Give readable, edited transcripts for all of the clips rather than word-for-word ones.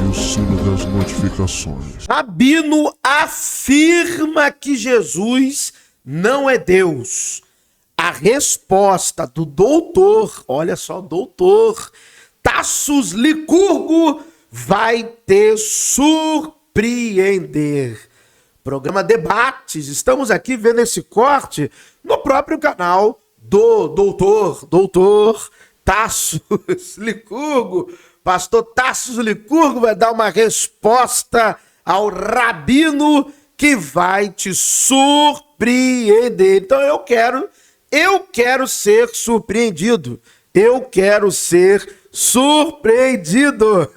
o sino das notificações. Rabino afirma que Jesus não é Deus. A resposta do doutor, olha só, doutor Tassos Licurgo vai te surpreender. Programa Debates, estamos aqui vendo esse corte no próprio canal do doutor Tassos Licurgo. Pastor Tassos Licurgo vai dar uma resposta ao rabino que vai te surpreender. Então eu quero ser surpreendido. Eu quero ser surpreendido.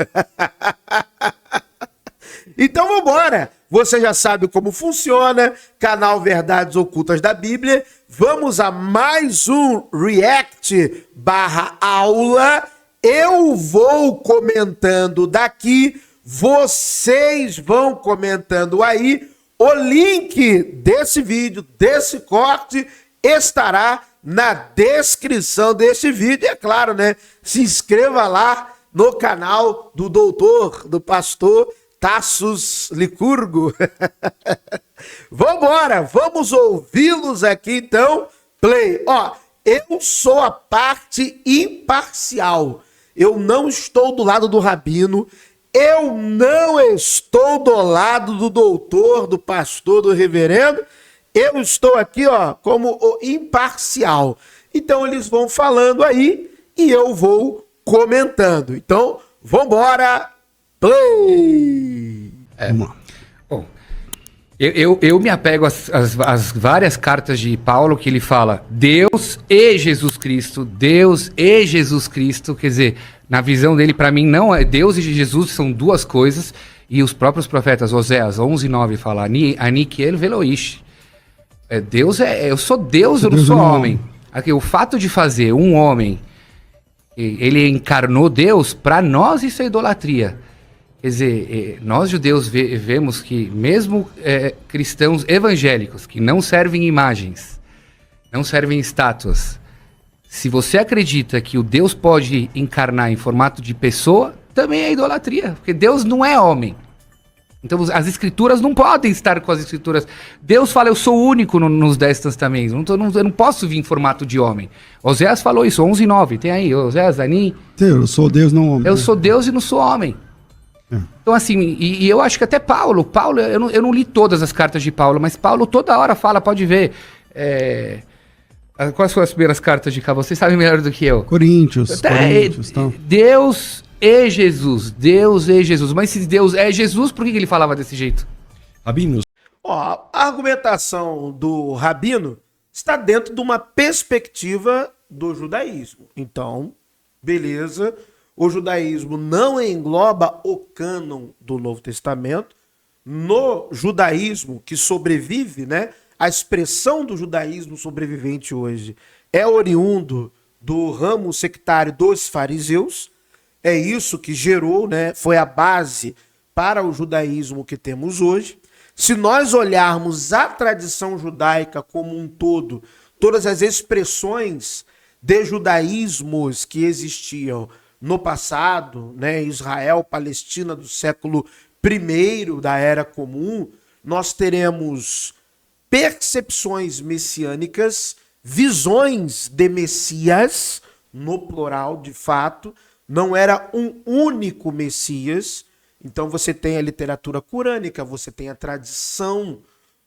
Então vamos embora. Você já sabe como funciona, canal Verdades Ocultas da Bíblia. Vamos a mais um React/aula. Eu vou comentando daqui, vocês vão comentando aí. O link desse vídeo, desse corte, estará na descrição desse vídeo. E é claro, né? Se inscreva lá no canal do do pastor Tassos Licurgo. Vambora, vamos ouvi-los aqui então. Play. Ó, eu sou a parte imparcial. Eu não estou do lado do rabino. Eu não estou do lado do doutor, do pastor, do reverendo. Eu estou aqui, ó, como o imparcial. Então eles vão falando aí e eu vou comentando. Então, vambora. Play! Bom, eu me apego às várias cartas de Paulo que ele fala Deus e Jesus Cristo, quer dizer, na visão dele, para mim, não é Deus e Jesus são duas coisas, e os próprios profetas, Oséias 11:9 fala, Ani Kiel Veloish, Deus eu sou Deus, eu não sou homem. Aqui, o fato de fazer um homem, ele encarnou Deus, para nós isso é idolatria. Quer dizer, nós judeus vemos que mesmo cristãos evangélicos que não servem imagens, não servem estátuas, se você acredita que o Deus pode encarnar em formato de pessoa, também é idolatria, porque Deus não é homem. Então as escrituras não podem estar com as escrituras. Deus fala, eu sou único nos 10 testamentos, eu não posso vir em formato de homem. Oséias falou isso, 11:9, tem aí, Oséias, Ani. Eu sou Deus, não homem. Eu sou Deus e não sou homem. Então assim, e eu acho que até Paulo, eu não li todas as cartas de Paulo, mas Paulo toda hora fala, pode ver, quais foram as primeiras cartas de cá? Vocês sabem melhor do que eu. Coríntios, tal. Deus e Jesus, mas se Deus é Jesus, por que ele falava desse jeito? Rabinos. Ó, a argumentação do rabino está dentro de uma perspectiva do judaísmo. Então, beleza. O judaísmo não engloba o cânon do Novo Testamento. No judaísmo que sobrevive, né? A expressão do judaísmo sobrevivente hoje é oriundo do ramo sectário dos fariseus. É isso que gerou, né? Foi a base para o judaísmo que temos hoje. Se nós olharmos a tradição judaica como um todo, todas as expressões de judaísmos que existiam no passado, né, Israel, Palestina do século I da Era Comum, nós teremos percepções messiânicas, visões de Messias, no plural, de fato, não era um único Messias. Então você tem a literatura corânica, você tem a tradição,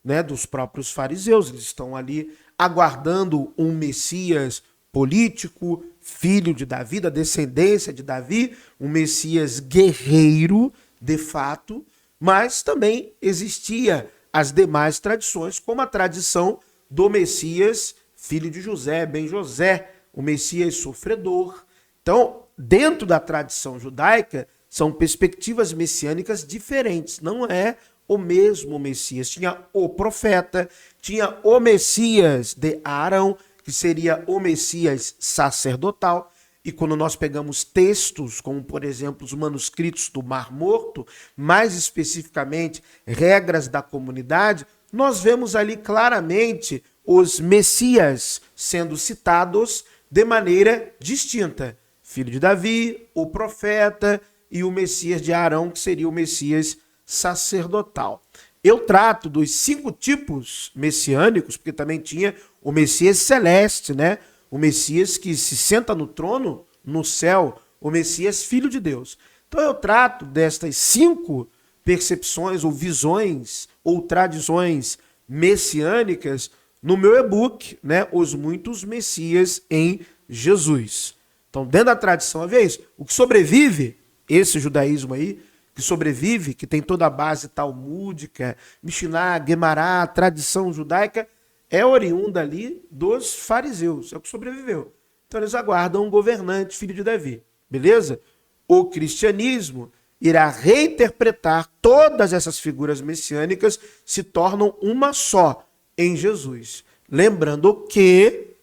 né, dos próprios fariseus, eles estão ali aguardando um Messias político, filho de Davi, da descendência de Davi, um Messias guerreiro, de fato, mas também existia as demais tradições, como a tradição do Messias, filho de José, Ben José, o Messias sofredor. Então, dentro da tradição judaica, são perspectivas messiânicas diferentes, não é o mesmo Messias. Tinha o profeta, tinha o Messias de Arão, que seria o Messias sacerdotal. E quando nós pegamos textos, como por exemplo os manuscritos do Mar Morto, mais especificamente regras da comunidade, nós vemos ali claramente os Messias sendo citados de maneira distinta. Filho de Davi, o profeta, e o Messias de Arão, que seria o Messias sacerdotal. Eu trato dos 5 tipos messiânicos, porque também tinha o Messias celeste, né? O Messias que se senta no trono, no céu, o Messias filho de Deus. Então eu trato destas 5 percepções ou visões ou tradições messiânicas no meu e-book, né? Os Muitos Messias em Jesus. Então, dentro da tradição, vê isso. O que sobrevive, esse judaísmo aí, que sobrevive, que tem toda a base talmúdica, Mishnah, Guemará, tradição judaica, é oriunda ali dos fariseus, é o que sobreviveu. Então eles aguardam um governante, filho de Davi, beleza? O cristianismo irá reinterpretar todas essas figuras messiânicas, se tornam uma só em Jesus. Lembrando que,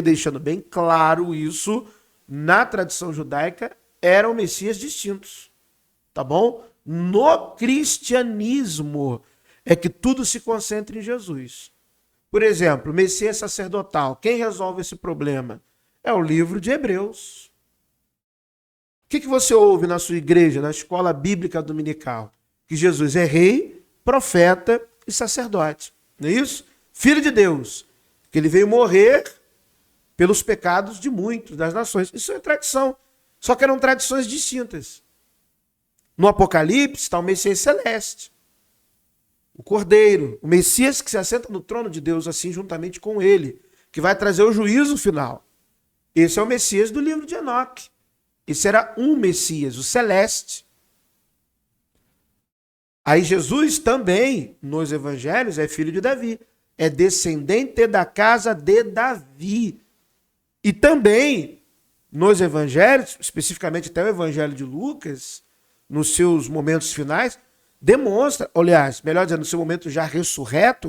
deixando bem claro isso, na tradição judaica eram messias distintos. Tá bom? No cristianismo é que tudo se concentra em Jesus. Por exemplo, o Messias sacerdotal. Quem resolve esse problema? É o livro de Hebreus. O que você ouve na sua igreja, na escola bíblica dominical? Que Jesus é rei, profeta e sacerdote. Não é isso? Filho de Deus. Que ele veio morrer pelos pecados de muitos, das nações. Isso é tradição. Só que eram tradições distintas. No Apocalipse está o Messias celeste, o Cordeiro, o Messias que se assenta no trono de Deus, assim juntamente com ele, que vai trazer o juízo final. Esse é o Messias do livro de Enoque. Esse era um Messias, o celeste. Aí Jesus também, nos evangelhos, é filho de Davi, é descendente da casa de Davi. E também, nos evangelhos, especificamente até o evangelho de Lucas, nos seus momentos finais, demonstra, aliás, melhor dizendo, no seu momento já ressurreto,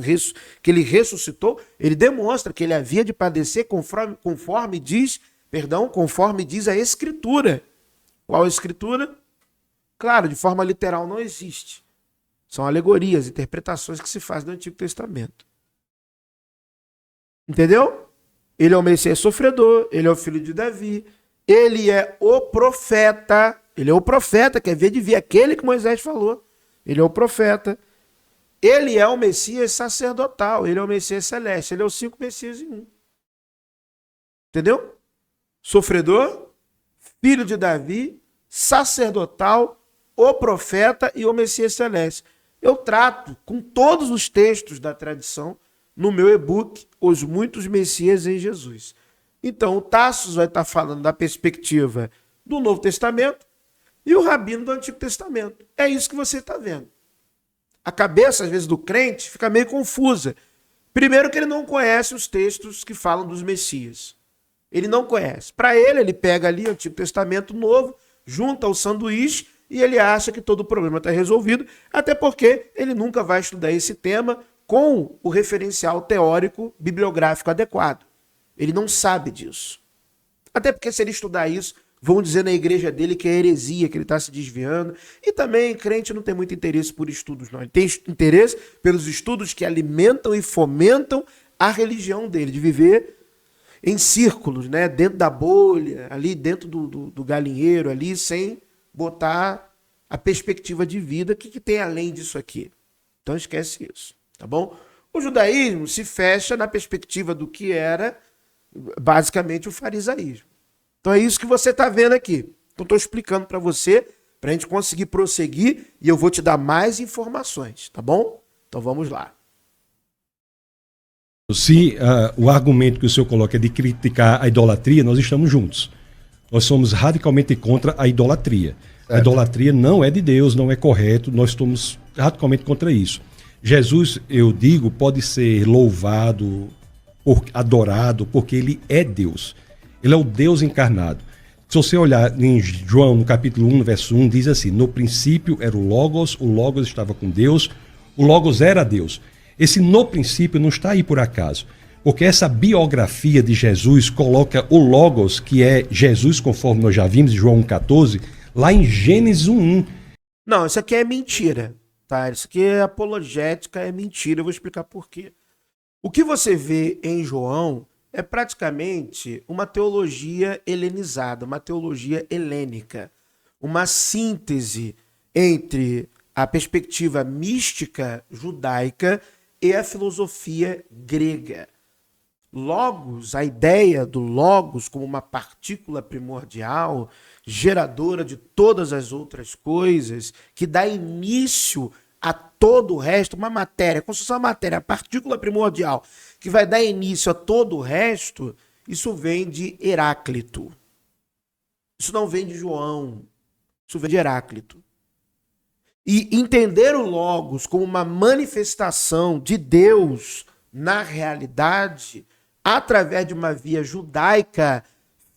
que ele ressuscitou, ele demonstra que ele havia de padecer conforme diz a Escritura. Qual a Escritura? Claro, de forma literal não existe. São alegorias, interpretações que se fazem no Antigo Testamento. Entendeu? Ele é o Messias sofredor, ele é o filho de Davi, ele é o profeta. Ele é o profeta, que é ver de vir, aquele que Moisés falou. Ele é o profeta. Ele é o Messias sacerdotal, ele é o Messias celeste, ele é os 5 Messias em um. Entendeu? Sofredor, filho de Davi, sacerdotal, o profeta e o Messias celeste. Eu trato com todos os textos da tradição no meu e-book, Os Muitos Messias em Jesus. Então, o Tassos vai estar falando da perspectiva do Novo Testamento, e o Rabino do Antigo Testamento. É isso que você está vendo. A cabeça, às vezes, do crente fica meio confusa. Primeiro que ele não conhece os textos que falam dos Messias. Ele não conhece. Para ele, ele pega ali o Antigo Testamento Novo, junta o sanduíche e ele acha que todo o problema está resolvido, até porque ele nunca vai estudar esse tema com o referencial teórico bibliográfico adequado. Ele não sabe disso. Até porque se ele estudar isso, vão dizer na igreja dele que é heresia, que ele está se desviando. E também crente não tem muito interesse por estudos, não. Ele tem interesse pelos estudos que alimentam e fomentam a religião dele, de viver em círculos, né? Dentro da bolha, ali dentro do galinheiro, ali, sem botar a perspectiva de vida que tem além disso aqui. Então esquece isso, tá bom? O judaísmo se fecha na perspectiva do que era basicamente o farisaísmo. Então é isso que você está vendo aqui. Então estou explicando para você, para a gente conseguir prosseguir, e eu vou te dar mais informações, tá bom? Então vamos lá. Se o argumento que o senhor coloca é de criticar a idolatria, nós estamos juntos. Nós somos radicalmente contra a idolatria. A idolatria não é de Deus, não é correto, nós estamos radicalmente contra isso. Jesus, eu digo, pode ser louvado, adorado, porque ele é Deus. Ele é o Deus encarnado. Se você olhar em João, no capítulo 1, verso 1, diz assim: no princípio era o Logos estava com Deus, o Logos era Deus. Esse no princípio não está aí por acaso, porque essa biografia de Jesus coloca o Logos, que é Jesus, conforme nós já vimos em João 1,14, lá em Gênesis 1,1. Não, isso aqui é mentira, tá? Isso aqui é apologética, é mentira, eu vou explicar por quê. O que você vê em João é praticamente uma teologia helenizada, uma teologia helênica, uma síntese entre a perspectiva mística judaica e a filosofia grega. Logos, a ideia do logos como uma partícula primordial, geradora de todas as outras coisas, que dá início a todo o resto, uma matéria, como se fosse uma matéria, a partícula primordial, que vai dar início a todo o resto, isso vem de Heráclito. Isso não vem de João, isso vem de Heráclito. E entender o logos como uma manifestação de Deus na realidade, através de uma via judaica,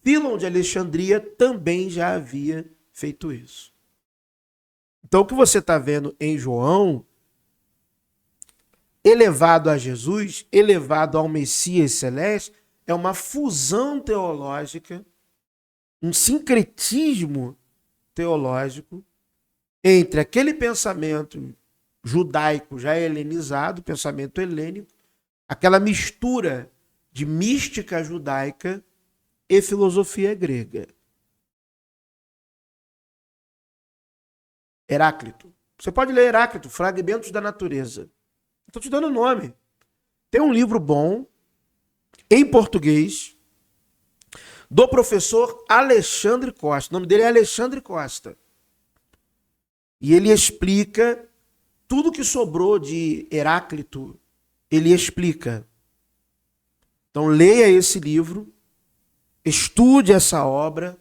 Fílon de Alexandria também já havia feito isso. Então o que você está vendo em João, elevado a Jesus, elevado ao Messias celeste, é uma fusão teológica, um sincretismo teológico entre aquele pensamento judaico já helenizado, pensamento helênico, aquela mistura de mística judaica e filosofia grega. Heráclito. Você pode ler Heráclito, Fragmentos da Natureza. Estou te dando o nome. Tem um livro bom, em português, do professor Alexandre Costa. O nome dele é Alexandre Costa. E ele explica tudo que sobrou de Heráclito, ele explica. Então leia esse livro, estude essa obra,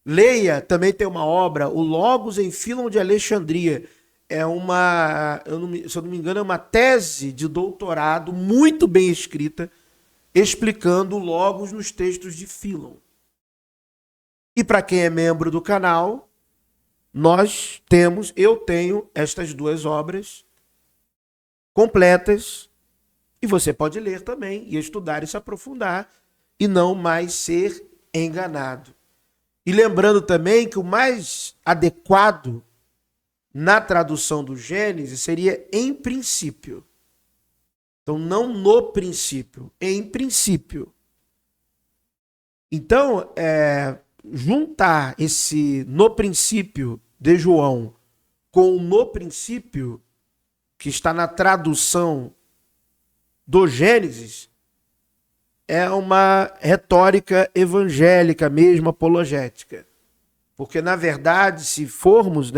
leia, também tem uma obra, o Logos em Fílon de Alexandria. É uma, se eu não me engano, é uma tese de doutorado muito bem escrita, explicando o Logos nos textos de Fílon. E para quem é membro do canal, eu tenho estas duas obras completas e você pode ler também e estudar e se aprofundar e não mais ser enganado. E lembrando também que o mais adequado na tradução do Gênesis seria em princípio. Então, não no princípio, em princípio. Então, juntar esse no princípio de João com o no princípio que está na tradução do Gênesis é uma retórica evangélica mesmo, apologética. Porque, na verdade, se formos,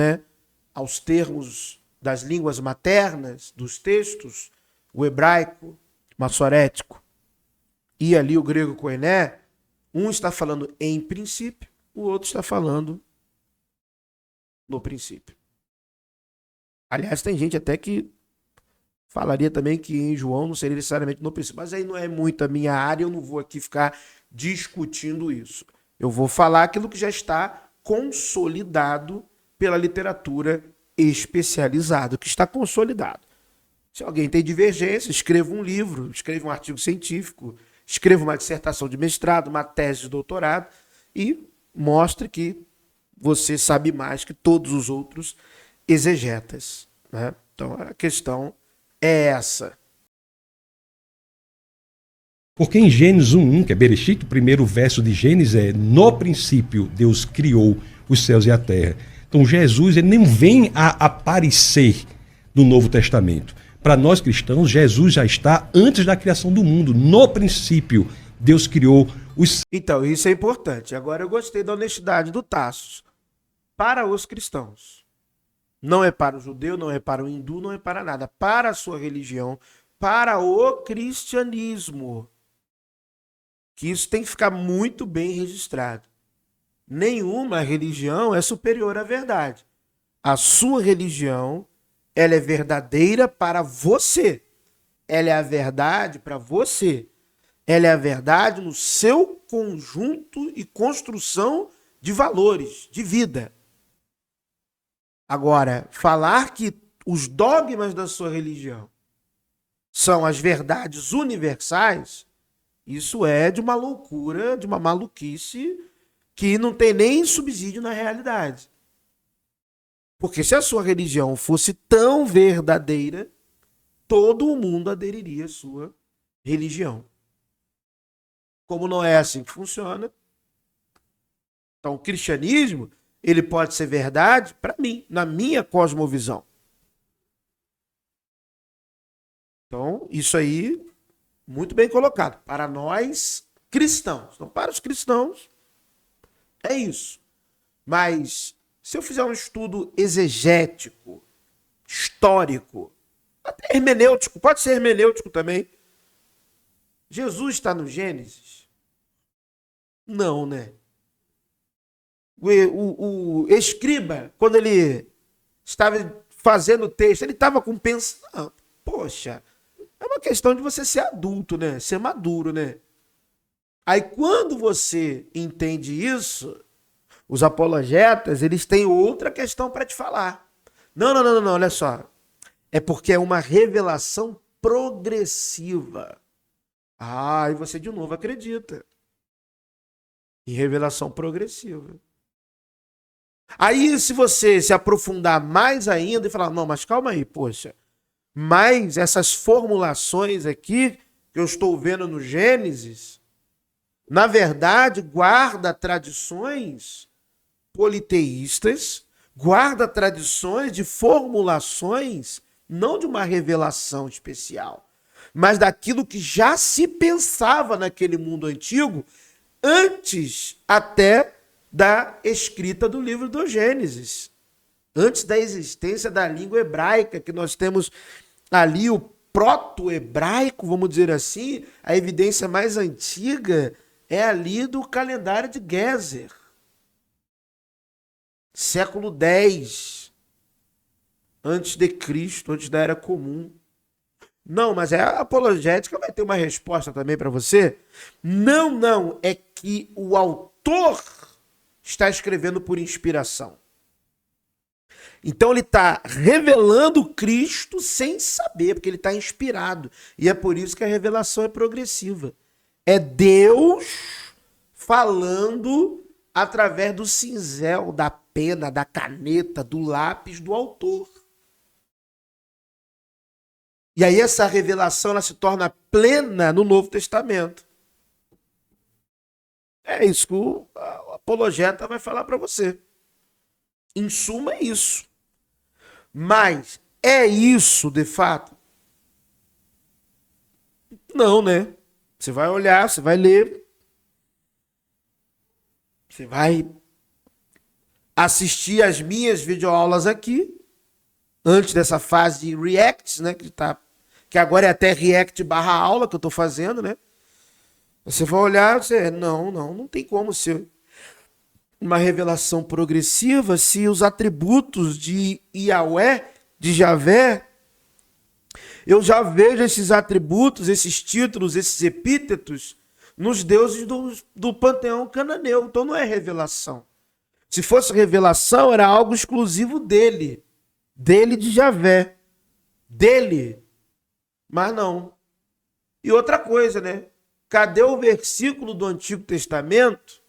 aos termos das línguas maternas, dos textos, o hebraico, massorético e ali o grego koiné, um está falando em princípio, o outro está falando no princípio. Aliás, tem gente até que falaria também que em João não seria necessariamente no princípio, mas aí não é muito a minha área, eu não vou aqui ficar discutindo isso. Eu vou falar aquilo que já está consolidado pela literatura especializada, que está consolidado. Se alguém tem divergência, escreva um livro, escreva um artigo científico, escreva uma dissertação de mestrado, uma tese de doutorado e mostre que você sabe mais que todos os outros exegetas. Então a questão é essa. Porque em Gênesis 1:1, que é Bereshit, o primeiro verso de Gênesis é: no princípio Deus criou os céus e a terra. Então Jesus ele nem vem a aparecer no Novo Testamento. Para nós cristãos, Jesus já está antes da criação do mundo. No princípio, Deus criou os... Então, isso é importante. Agora eu gostei da honestidade do Tassos. Para os cristãos. Não é para o judeu, não é para o hindu, não é para nada. Para a sua religião, para o cristianismo. Que isso tem que ficar muito bem registrado. Nenhuma religião é superior à verdade. A sua religião, ela é verdadeira para você. Ela é a verdade para você. Ela é a verdade no seu conjunto e construção de valores, de vida. Agora, falar que os dogmas da sua religião são as verdades universais, isso é de uma loucura, de uma maluquice que não tem nem subsídio na realidade. Porque se a sua religião fosse tão verdadeira, todo o mundo aderiria à sua religião. Como não é assim que funciona, então o cristianismo ele pode ser verdade para mim, na minha cosmovisão. Então, isso aí, muito bem colocado. Para nós cristãos. Então, para os cristãos, é isso. Mas, se eu fizer um estudo exegético, histórico, até hermenêutico, pode ser hermenêutico também. Jesus está no Gênesis? Não, né? O escriba, quando ele estava fazendo o texto, ele estava com pensamento. Poxa, é uma questão de você ser adulto, né? Ser maduro, né? Aí quando você entende isso, os apologetas, eles têm outra questão para te falar. Não, olha só. É porque é uma revelação progressiva. Ah, e você de novo acredita em revelação progressiva. Aí, se você se aprofundar mais ainda e falar, não, mas calma aí, poxa, mas essas formulações aqui que eu estou vendo no Gênesis, na verdade, guarda tradições politeístas, guarda tradições de formulações, não de uma revelação especial, mas daquilo que já se pensava naquele mundo antigo, antes até da escrita do livro do Gênesis, antes da existência da língua hebraica, que nós temos ali o proto-hebraico, vamos dizer assim, a evidência mais antiga é ali do calendário de Géser, século X, antes de Cristo, antes da Era Comum. Não, mas a apologética vai ter uma resposta também para você. Não, é que o autor está escrevendo por inspiração. Então ele está revelando Cristo sem saber, porque ele está inspirado. E é por isso que a revelação é progressiva. É Deus falando através do cinzel, da pena, da caneta, do lápis do autor. E aí essa revelação ela se torna plena no Novo Testamento. É isso que o apologeta vai falar para você. Em suma, é isso. Mas é isso, de fato? Não, né? Você vai olhar, você vai ler, você vai assistir as minhas videoaulas aqui, antes dessa fase de React, né? Que agora é até React / aula que eu estou fazendo, né? Você vai olhar, não tem como ser uma revelação progressiva se os atributos de Yahweh, de Javé, eu já vejo esses atributos, esses títulos, esses epítetos nos deuses do panteão cananeu. Então não é revelação. Se fosse revelação, era algo exclusivo dele de Javé, dele. Mas não. E outra coisa, né? Cadê o versículo do Antigo Testamento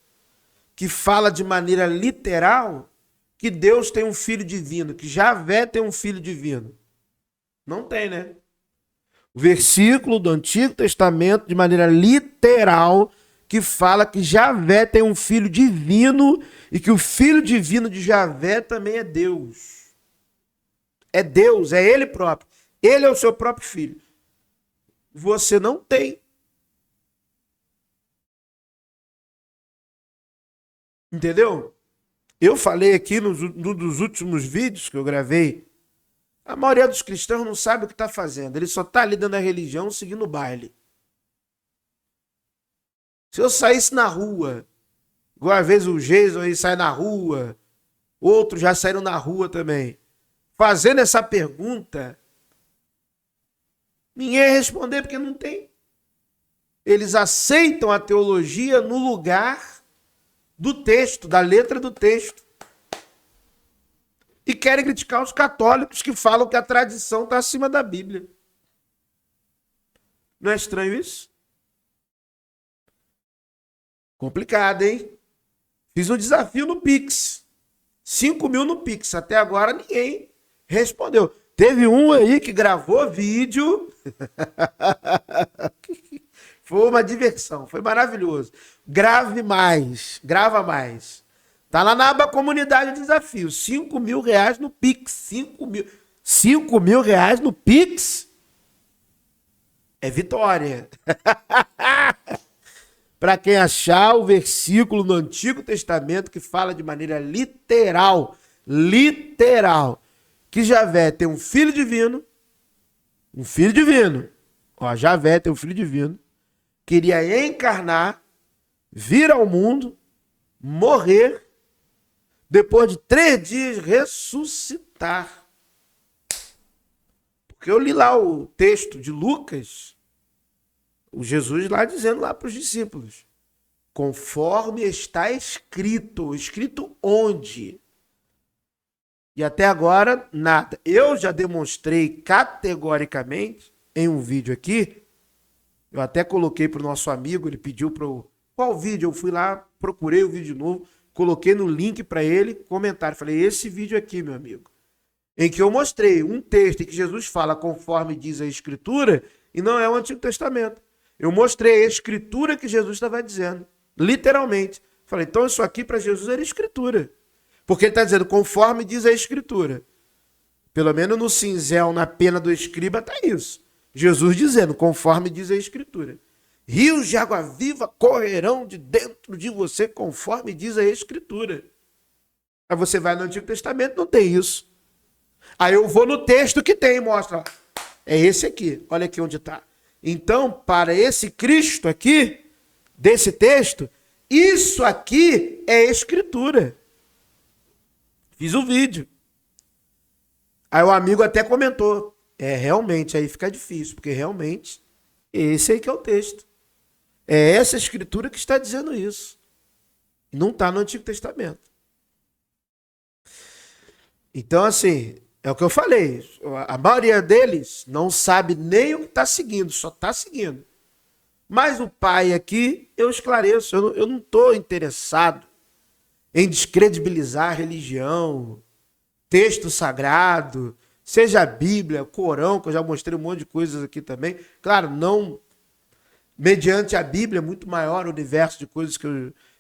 que fala de maneira literal que Deus tem um filho divino, que Javé tem um filho divino? Não tem, né? O versículo do Antigo Testamento, de maneira literal, que fala que Javé tem um filho divino e que o filho divino de Javé também é Deus. É Deus, é ele próprio. Ele é o seu próprio filho. Você não tem. Entendeu? Eu falei aqui num dos últimos vídeos que eu gravei, a maioria dos cristãos não sabe o que está fazendo. Ele só está ali dando a religião, seguindo o baile. Se eu saísse na rua, igual às vezes o Jason aí sai na rua, outros já saíram na rua também, fazendo essa pergunta, ninguém ia responder porque não tem. Eles aceitam a teologia no lugar do texto, da letra do texto. E querem criticar os católicos que falam que a tradição está acima da Bíblia. Não é estranho isso? Complicado, hein? Fiz um desafio no Pix. 5 mil no Pix. Até agora ninguém respondeu. Teve um aí que gravou vídeo. Foi uma diversão. Foi maravilhoso. Grava mais. Tá lá na aba Comunidade Desafio. R$5.000 no Pix. 5 mil reais no Pix é vitória. Para quem achar o versículo no Antigo Testamento que fala de maneira literal, que Javé tem um filho divino, ó, Javé tem um filho divino, queria encarnar, vir ao mundo, morrer, depois de 3 dias ressuscitar. Porque eu li lá o texto de Lucas, o Jesus lá dizendo lá para os discípulos, conforme está escrito. Escrito onde? E até agora, nada. Eu já demonstrei categoricamente em um vídeo aqui, eu até coloquei para o nosso amigo, ele pediu para eu... Qual vídeo? Eu fui lá, procurei o vídeo de novo, coloquei no link para ele, comentário. Falei, esse vídeo aqui, meu amigo, em que eu mostrei um texto em que Jesus fala conforme diz a Escritura, e não é o Antigo Testamento. Eu mostrei a Escritura que Jesus estava dizendo, literalmente. Falei, então isso aqui para Jesus era Escritura. Porque ele está dizendo conforme diz a Escritura. Pelo menos no cinzel, na pena do escriba, está isso. Jesus dizendo, conforme diz a Escritura. Rios de água viva correrão de dentro de você, conforme diz a Escritura. Aí você vai no Antigo Testamento, não tem isso. Aí eu vou no texto que tem, mostra. É esse aqui, olha aqui onde está. Então, para esse Cristo aqui, desse texto, isso aqui é Escritura. Fiz o vídeo. Aí o amigo até comentou. Realmente, aí fica difícil, porque realmente esse aí que é o texto. É essa Escritura que está dizendo isso. Não está no Antigo Testamento. Então, assim, é o que eu falei. A maioria deles não sabe nem o que está seguindo, só está seguindo. Mas o pai aqui, eu esclareço, eu não estou interessado em descredibilizar a religião, texto sagrado, seja a Bíblia, Corão, que eu já mostrei um monte de coisas aqui também. Claro, não mediante a Bíblia, muito maior o universo de coisas que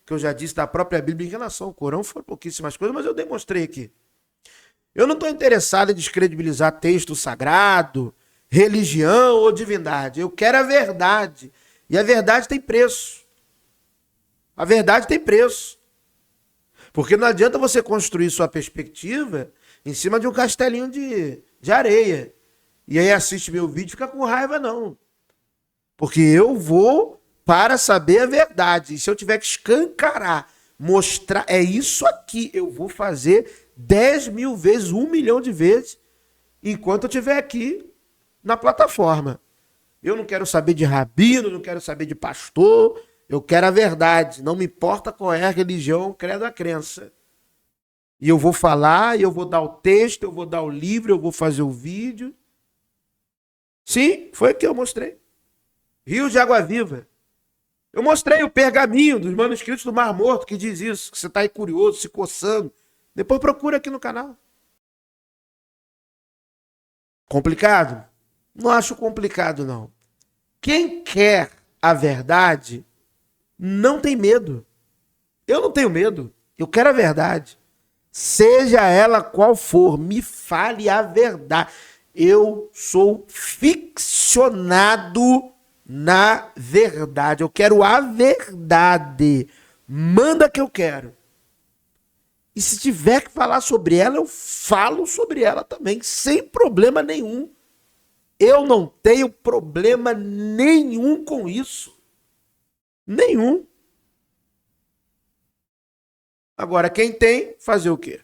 eu já disse da própria Bíblia em relação ao Corão, foram pouquíssimas coisas, mas eu demonstrei aqui. Eu não estou interessado em descredibilizar texto sagrado, religião ou divindade. Eu quero a verdade. E a verdade tem preço. A verdade tem preço. Porque não adianta você construir sua perspectiva em cima de um castelinho de areia. E aí assiste meu vídeo e fica com raiva, não. Porque eu vou para saber a verdade. E se eu tiver que escancarar, mostrar, é isso aqui, eu vou fazer 10.000 vezes, 1 milhão de vezes, enquanto eu estiver aqui na plataforma. Eu não quero saber de rabino, não quero saber de pastor, eu quero a verdade. Não me importa qual é a religião, credo, a crença. E eu vou falar, eu vou dar o texto, eu vou dar o livro, eu vou fazer o vídeo. Sim, foi o que eu mostrei. Rios de água viva. Eu mostrei o pergaminho dos manuscritos do Mar Morto que diz isso, que você está aí curioso, se coçando. Depois procura aqui no canal. Complicado? Não acho complicado, não. Quem quer a verdade não tem medo. Eu não tenho medo. Eu quero a verdade. Seja ela qual for, me fale a verdade. Eu sou ficcionado na verdade. Eu quero a verdade. Manda que eu quero. E se tiver que falar sobre ela, eu falo sobre ela também, sem problema nenhum. Eu não tenho problema nenhum com isso. Nenhum. Agora, quem tem, fazer o quê?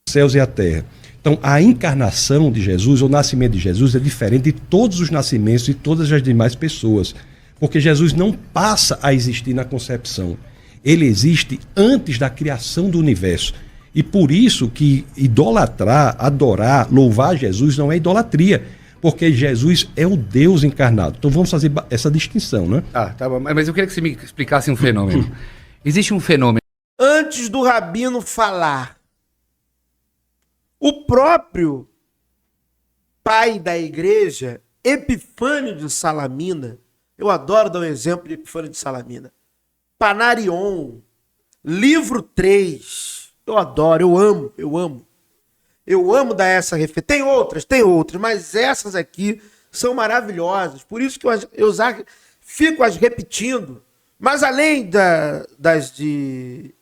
Céus e a terra. Então, a encarnação de Jesus, o nascimento de Jesus, é diferente de todos os nascimentos de todas as demais pessoas. Porque Jesus não passa a existir na concepção. Ele existe antes da criação do universo. E por isso que idolatrar, adorar, louvar Jesus não é idolatria. Porque Jesus é o Deus encarnado. Então vamos fazer essa distinção, né? Ah, tá bom. Mas eu queria que você me explicasse um fenômeno. Existe um fenômeno. Antes do rabino falar, o próprio pai da igreja, Epifânio de Salamina, eu adoro dar um exemplo de Epifânio de Salamina, Panarion, livro 3, Eu adoro, eu amo. Eu amo dar essa referência. Tem outras, mas essas aqui são maravilhosas. Por isso que eu fico as repetindo. Mas além das de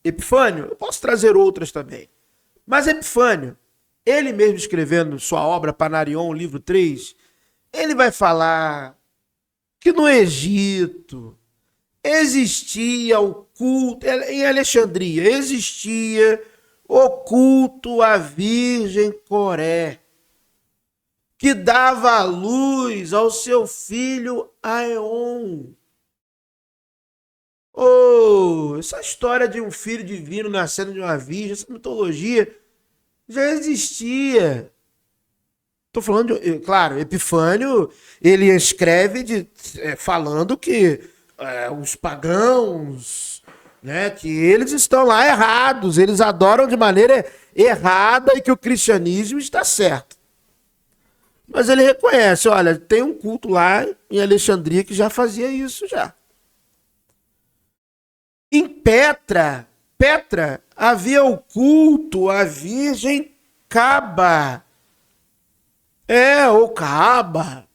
Epifânio, eu posso trazer outras também. Mas Epifânio, ele mesmo escrevendo sua obra Panarion, livro 3, ele vai falar que no Egito existia o culto, em Alexandria, existia o culto à Virgem Coré, que dava a luz ao seu filho Aeon. Essa história de um filho divino nascendo de uma virgem, essa mitologia já existia. Estou falando, claro, Epifânio, ele escreve falando que os pagãos, né, que eles estão lá errados, eles adoram de maneira errada e que o cristianismo está certo. Mas ele reconhece, olha, tem um culto lá em Alexandria que já fazia isso já. Em Petra havia o culto à Virgem Caba. Ou Caba,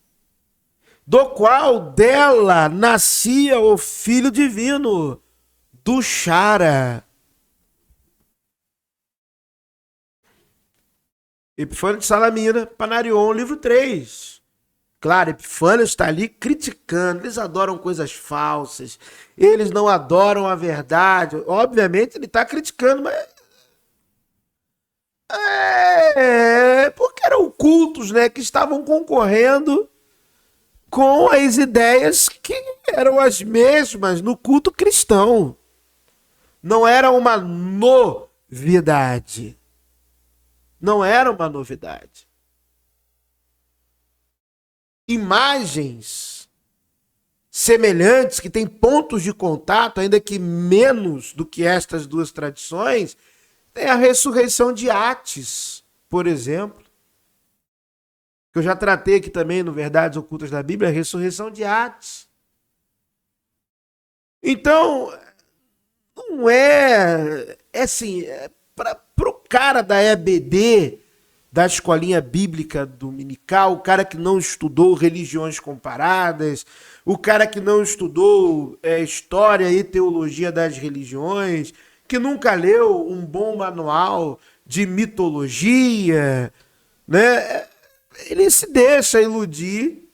do qual dela nascia o Filho Divino, do Chara. Epifânio de Salamina, Panarion, livro 3. Claro, Epifânio está ali criticando, eles adoram coisas falsas, eles não adoram a verdade. Obviamente ele está criticando, mas porque eram cultos, né, que estavam concorrendo com as ideias que eram as mesmas no culto cristão. Não era uma novidade. Não era uma novidade. Imagens semelhantes, que têm pontos de contato, ainda que menos do que estas duas tradições, tem a ressurreição de Ates, por exemplo. Que eu já tratei aqui também no Verdades Ocultas da Bíblia, a ressurreição de Ates. Então, não é assim, para o cara da EBD, da escolinha bíblica dominical, o cara que não estudou religiões comparadas, o cara que não estudou história e teologia das religiões, que nunca leu um bom manual de mitologia, né? Ele se deixa iludir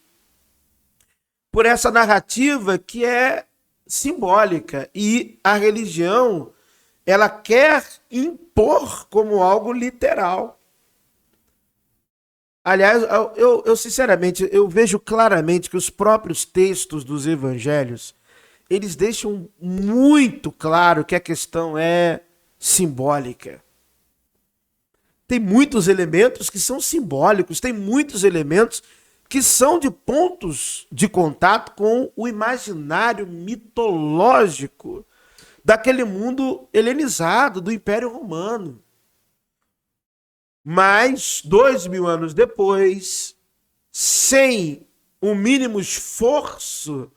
por essa narrativa que é simbólica, e a religião, ela quer impor como algo literal. Aliás, eu sinceramente, eu vejo claramente que os próprios textos dos evangelhos, eles deixam muito claro que a questão é simbólica. Tem muitos elementos que são simbólicos, tem muitos elementos que são de pontos de contato com o imaginário mitológico daquele mundo helenizado, do Império Romano. Mas, 2000 anos depois, sem o mínimo esforço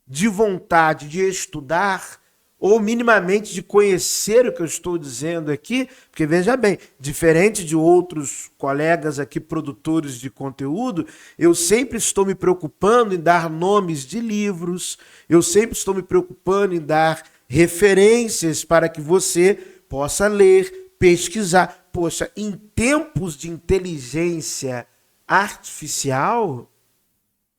de vontade de estudar, ou minimamente de conhecer o que eu estou dizendo aqui, porque veja bem, diferente de outros colegas aqui produtores de conteúdo, eu sempre estou me preocupando em dar nomes de livros, eu sempre estou me preocupando em dar referências para que você possa ler, pesquisar. Poxa, em tempos de inteligência artificial,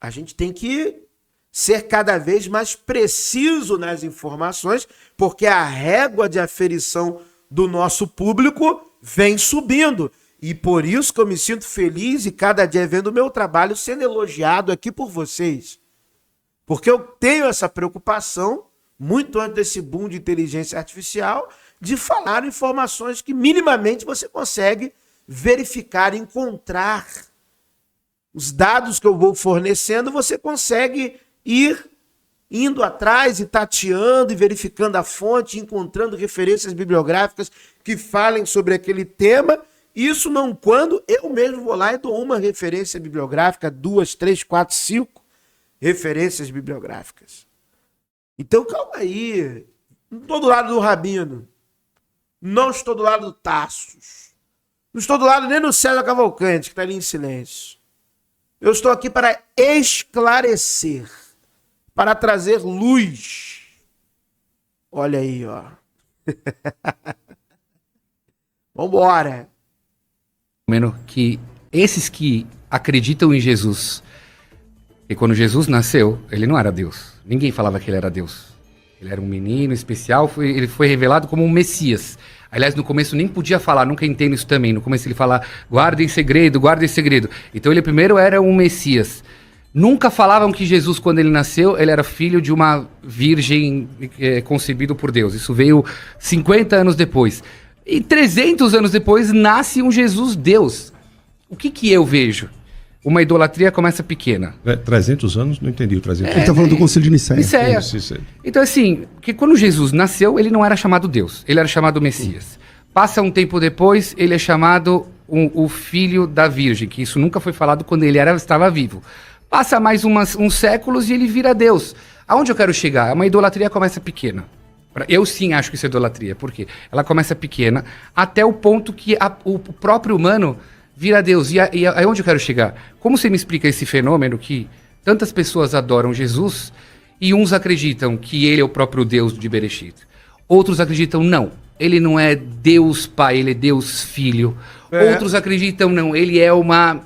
a gente tem que ser cada vez mais preciso nas informações, porque a régua de aferição do nosso público vem subindo. E por isso que eu me sinto feliz e cada dia vendo o meu trabalho sendo elogiado aqui por vocês. Porque eu tenho essa preocupação, muito antes desse boom de inteligência artificial, de falar informações que minimamente você consegue verificar, encontrar. Os dados que eu vou fornecendo, você consegue ir indo atrás e tateando e verificando a fonte, encontrando referências bibliográficas que falem sobre aquele tema. Isso não quando eu mesmo vou lá e dou uma referência bibliográfica, 2, 3, 4, 5 referências bibliográficas. Então, calma aí. Não estou do lado do Rabino. Não estou do lado do Tassos. Não estou do lado nem do César Cavalcante, que está ali em silêncio. Eu estou aqui para esclarecer, para trazer luz. Olha aí, ó. Vambora. Que esses que acreditam em Jesus, e quando Jesus nasceu, ele não era Deus. Ninguém falava que ele era Deus. Ele era um menino especial, ele foi revelado como um Messias. Aliás, no começo nem podia falar, nunca entendo isso também. No começo ele fala, guarda em segredo, guarda em segredo. Então ele primeiro era um Messias. Nunca falavam que Jesus, quando ele nasceu, ele era filho de uma virgem concebido por Deus. Isso veio 50 anos depois. E 300 anos depois nasce um Jesus Deus. O que eu vejo? Uma idolatria começa pequena. 300 anos? Não entendi o 300 anos. Ele está falando do Concílio de Nicéia. Nicéia. Isso. Então assim, que quando Jesus nasceu, ele não era chamado Deus, ele era chamado Messias. Passa um tempo depois, ele é chamado o filho da Virgem, que isso nunca foi falado quando ele estava vivo. Passa mais uns séculos e ele vira Deus. Aonde eu quero chegar? Uma idolatria começa pequena. Eu sim acho que isso é idolatria, porque ela começa pequena até o ponto que o próprio humano vira Deus. E aonde eu quero chegar? Como você me explica esse fenômeno que tantas pessoas adoram Jesus e uns acreditam que ele é o próprio Deus de Bereshit? Outros acreditam, não, ele não é Deus Pai, ele é Deus Filho. Outros acreditam, não, ele é uma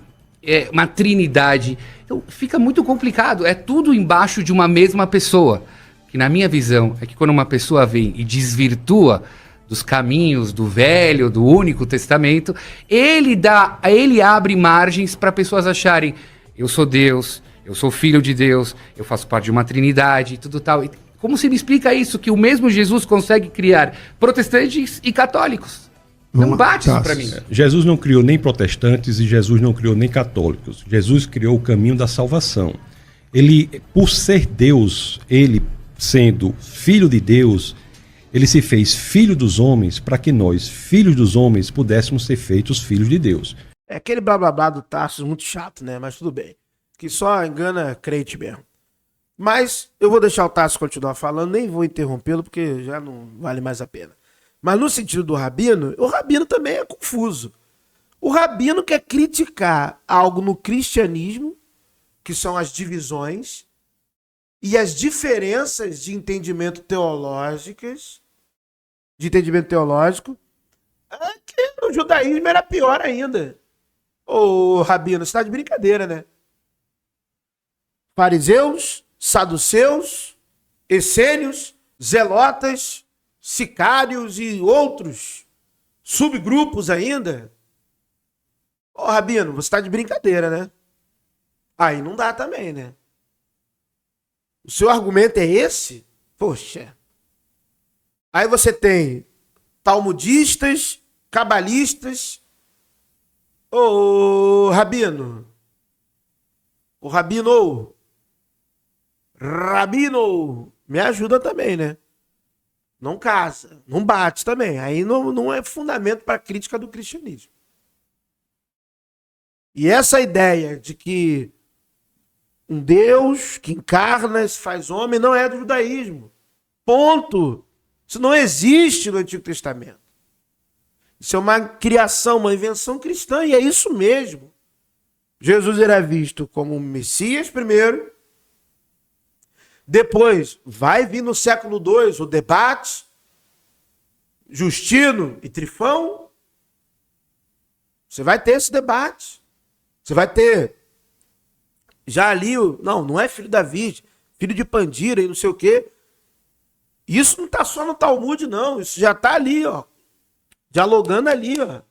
trindade. Então fica muito complicado, é tudo embaixo de uma mesma pessoa. Que na minha visão é que quando uma pessoa vem e desvirtua dos caminhos do Velho, do Único Testamento, ele abre margens para pessoas acharem, eu sou Deus, eu sou filho de Deus, eu faço parte de uma trindade e tudo tal. Como se me explica isso, que o mesmo Jesus consegue criar protestantes e católicos? Não bate isso para mim. Jesus não criou nem protestantes e Jesus não criou nem católicos. Jesus criou o caminho da salvação. Ele, por ser Deus, ele sendo filho de Deus, ele se fez filho dos homens para que nós, filhos dos homens, pudéssemos ser feitos filhos de Deus. É aquele blá blá blá do Tarsus muito chato, né? Mas tudo bem. Que só engana crente mesmo. Mas eu vou deixar o Tarsus continuar falando, nem vou interrompê-lo porque já não vale mais a pena. Mas no sentido do Rabino, o Rabino também é confuso. O Rabino quer criticar algo no cristianismo, que são as divisões e as diferenças de entendimento teológico, que o judaísmo era pior ainda. Ô, Rabino, você está de brincadeira, né? Fariseus, saduceus, essênios, zelotas, sicários e outros subgrupos ainda. Ô, Rabino, você está de brincadeira, né? Aí não dá também, né? O seu argumento é esse? Poxa. Aí você tem talmudistas, cabalistas. Ô, Rabino. Ô, Rabino. Rabino. Me ajuda também, né? Não casa, não bate também. Aí não é fundamento para a crítica do cristianismo. E essa ideia de que um Deus que encarna, se faz homem, não é do judaísmo. Ponto. Isso não existe no Antigo Testamento. Isso é uma criação, uma invenção cristã, e é isso mesmo. Jesus era visto como um Messias primeiro, depois vai vir no século II o debate, Justino e Trifão. Você vai ter esse debate. Você vai ter já ali, não é filho da Virgem, filho de Pandira e não sei o quê. Isso não está só no Talmud, não. Isso já está ali, ó. Dialogando ali, ó.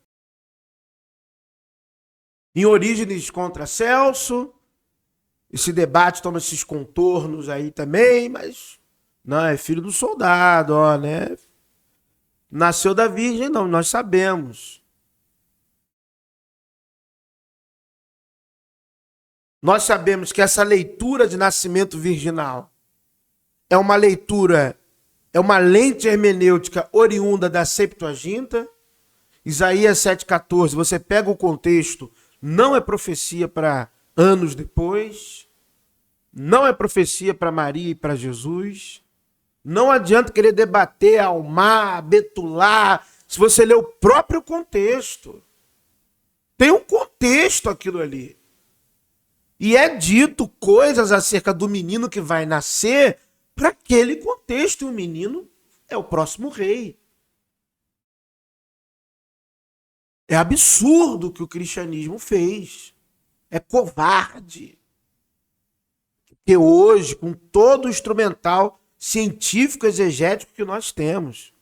Em Orígenes contra Celso. Esse debate toma esses contornos aí também, mas não, é filho do soldado, ó, né? Nasceu da Virgem, não, nós sabemos. Nós sabemos que essa leitura de nascimento virginal é uma leitura, é uma lente hermenêutica oriunda da Septuaginta. Isaías 7,14, você pega o contexto, não é profecia para anos depois, não é profecia para Maria e para Jesus. Não adianta querer debater, almar, betular, se você ler o próprio contexto. Tem um contexto aquilo ali. E é dito coisas acerca do menino que vai nascer para aquele contexto. E o menino é o próximo rei. É absurdo o que o cristianismo fez. É covarde. Porque hoje, com todo o instrumental científico exegético que nós temos,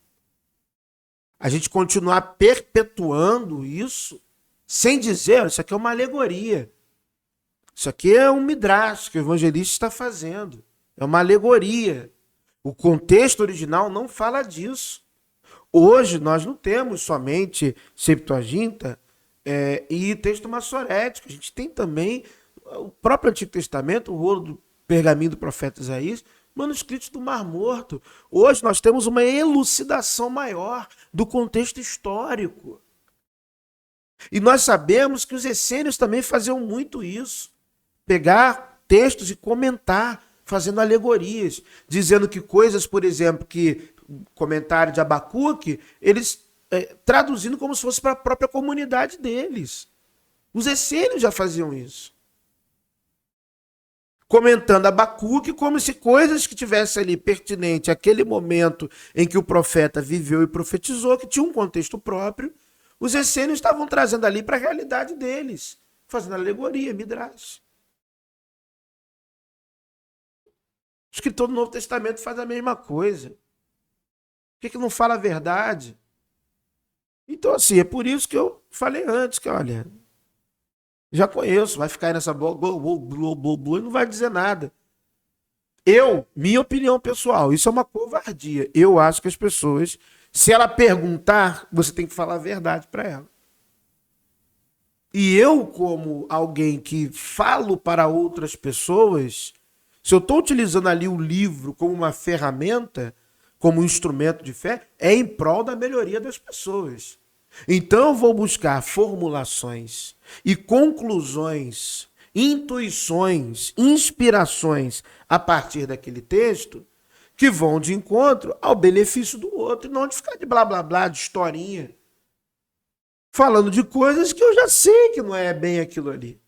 a gente continuar perpetuando isso sem dizer, isso aqui é uma alegoria. Isso aqui é um midrash que o evangelista está fazendo. É uma alegoria. O contexto original não fala disso. Hoje nós não temos somente Septuaginta e texto massorético. A gente tem também o próprio Antigo Testamento, o rolo do pergaminho do profeta Isaías, manuscritos do Mar Morto. Hoje nós temos uma elucidação maior do contexto histórico. E nós sabemos que os essênios também faziam muito isso. Pegar textos e comentar, fazendo alegorias, dizendo que coisas, por exemplo, que comentário de Abacuque, eles traduzindo como se fosse para a própria comunidade deles. Os essênios já faziam isso. Comentando Abacuque como se coisas que tivessem ali pertinente àquele momento em que o profeta viveu e profetizou, que tinha um contexto próprio, os essênios estavam trazendo ali para a realidade deles, fazendo alegoria, midrash. O escritor do Novo Testamento faz a mesma coisa. Por que não fala a verdade? Então, assim, é por isso que eu falei antes, que olha, já conheço, vai ficar aí nessa e não vai dizer nada. Minha opinião pessoal, isso é uma covardia. Eu acho que as pessoas, se ela perguntar, você tem que falar a verdade para ela. E eu, como alguém que falo para outras pessoas, se eu estou utilizando ali o livro como uma ferramenta, como um instrumento de fé, é em prol da melhoria das pessoas. Então eu vou buscar formulações e conclusões, intuições, inspirações a partir daquele texto que vão de encontro ao benefício do outro, e não de ficar de blá blá blá, de historinha, falando de coisas que eu já sei que não é bem aquilo ali.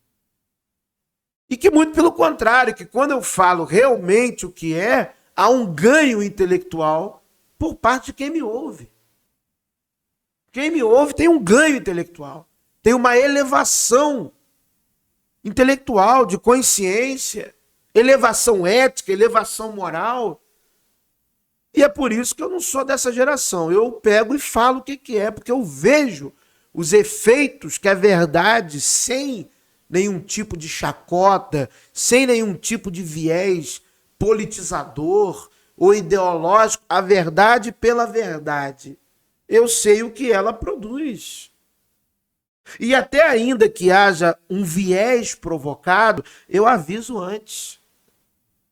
E que muito pelo contrário, que quando eu falo realmente o que é, há um ganho intelectual por parte de quem me ouve. Quem me ouve tem um ganho intelectual, tem uma elevação intelectual, de consciência, elevação ética, elevação moral. E é por isso que eu não sou dessa geração. Eu pego e falo o que é, porque eu vejo os efeitos que a verdade, sem nenhum tipo de chacota, sem nenhum tipo de viés politizador ou ideológico, a verdade pela verdade. Eu sei o que ela produz. E até ainda que haja um viés provocado, eu aviso antes.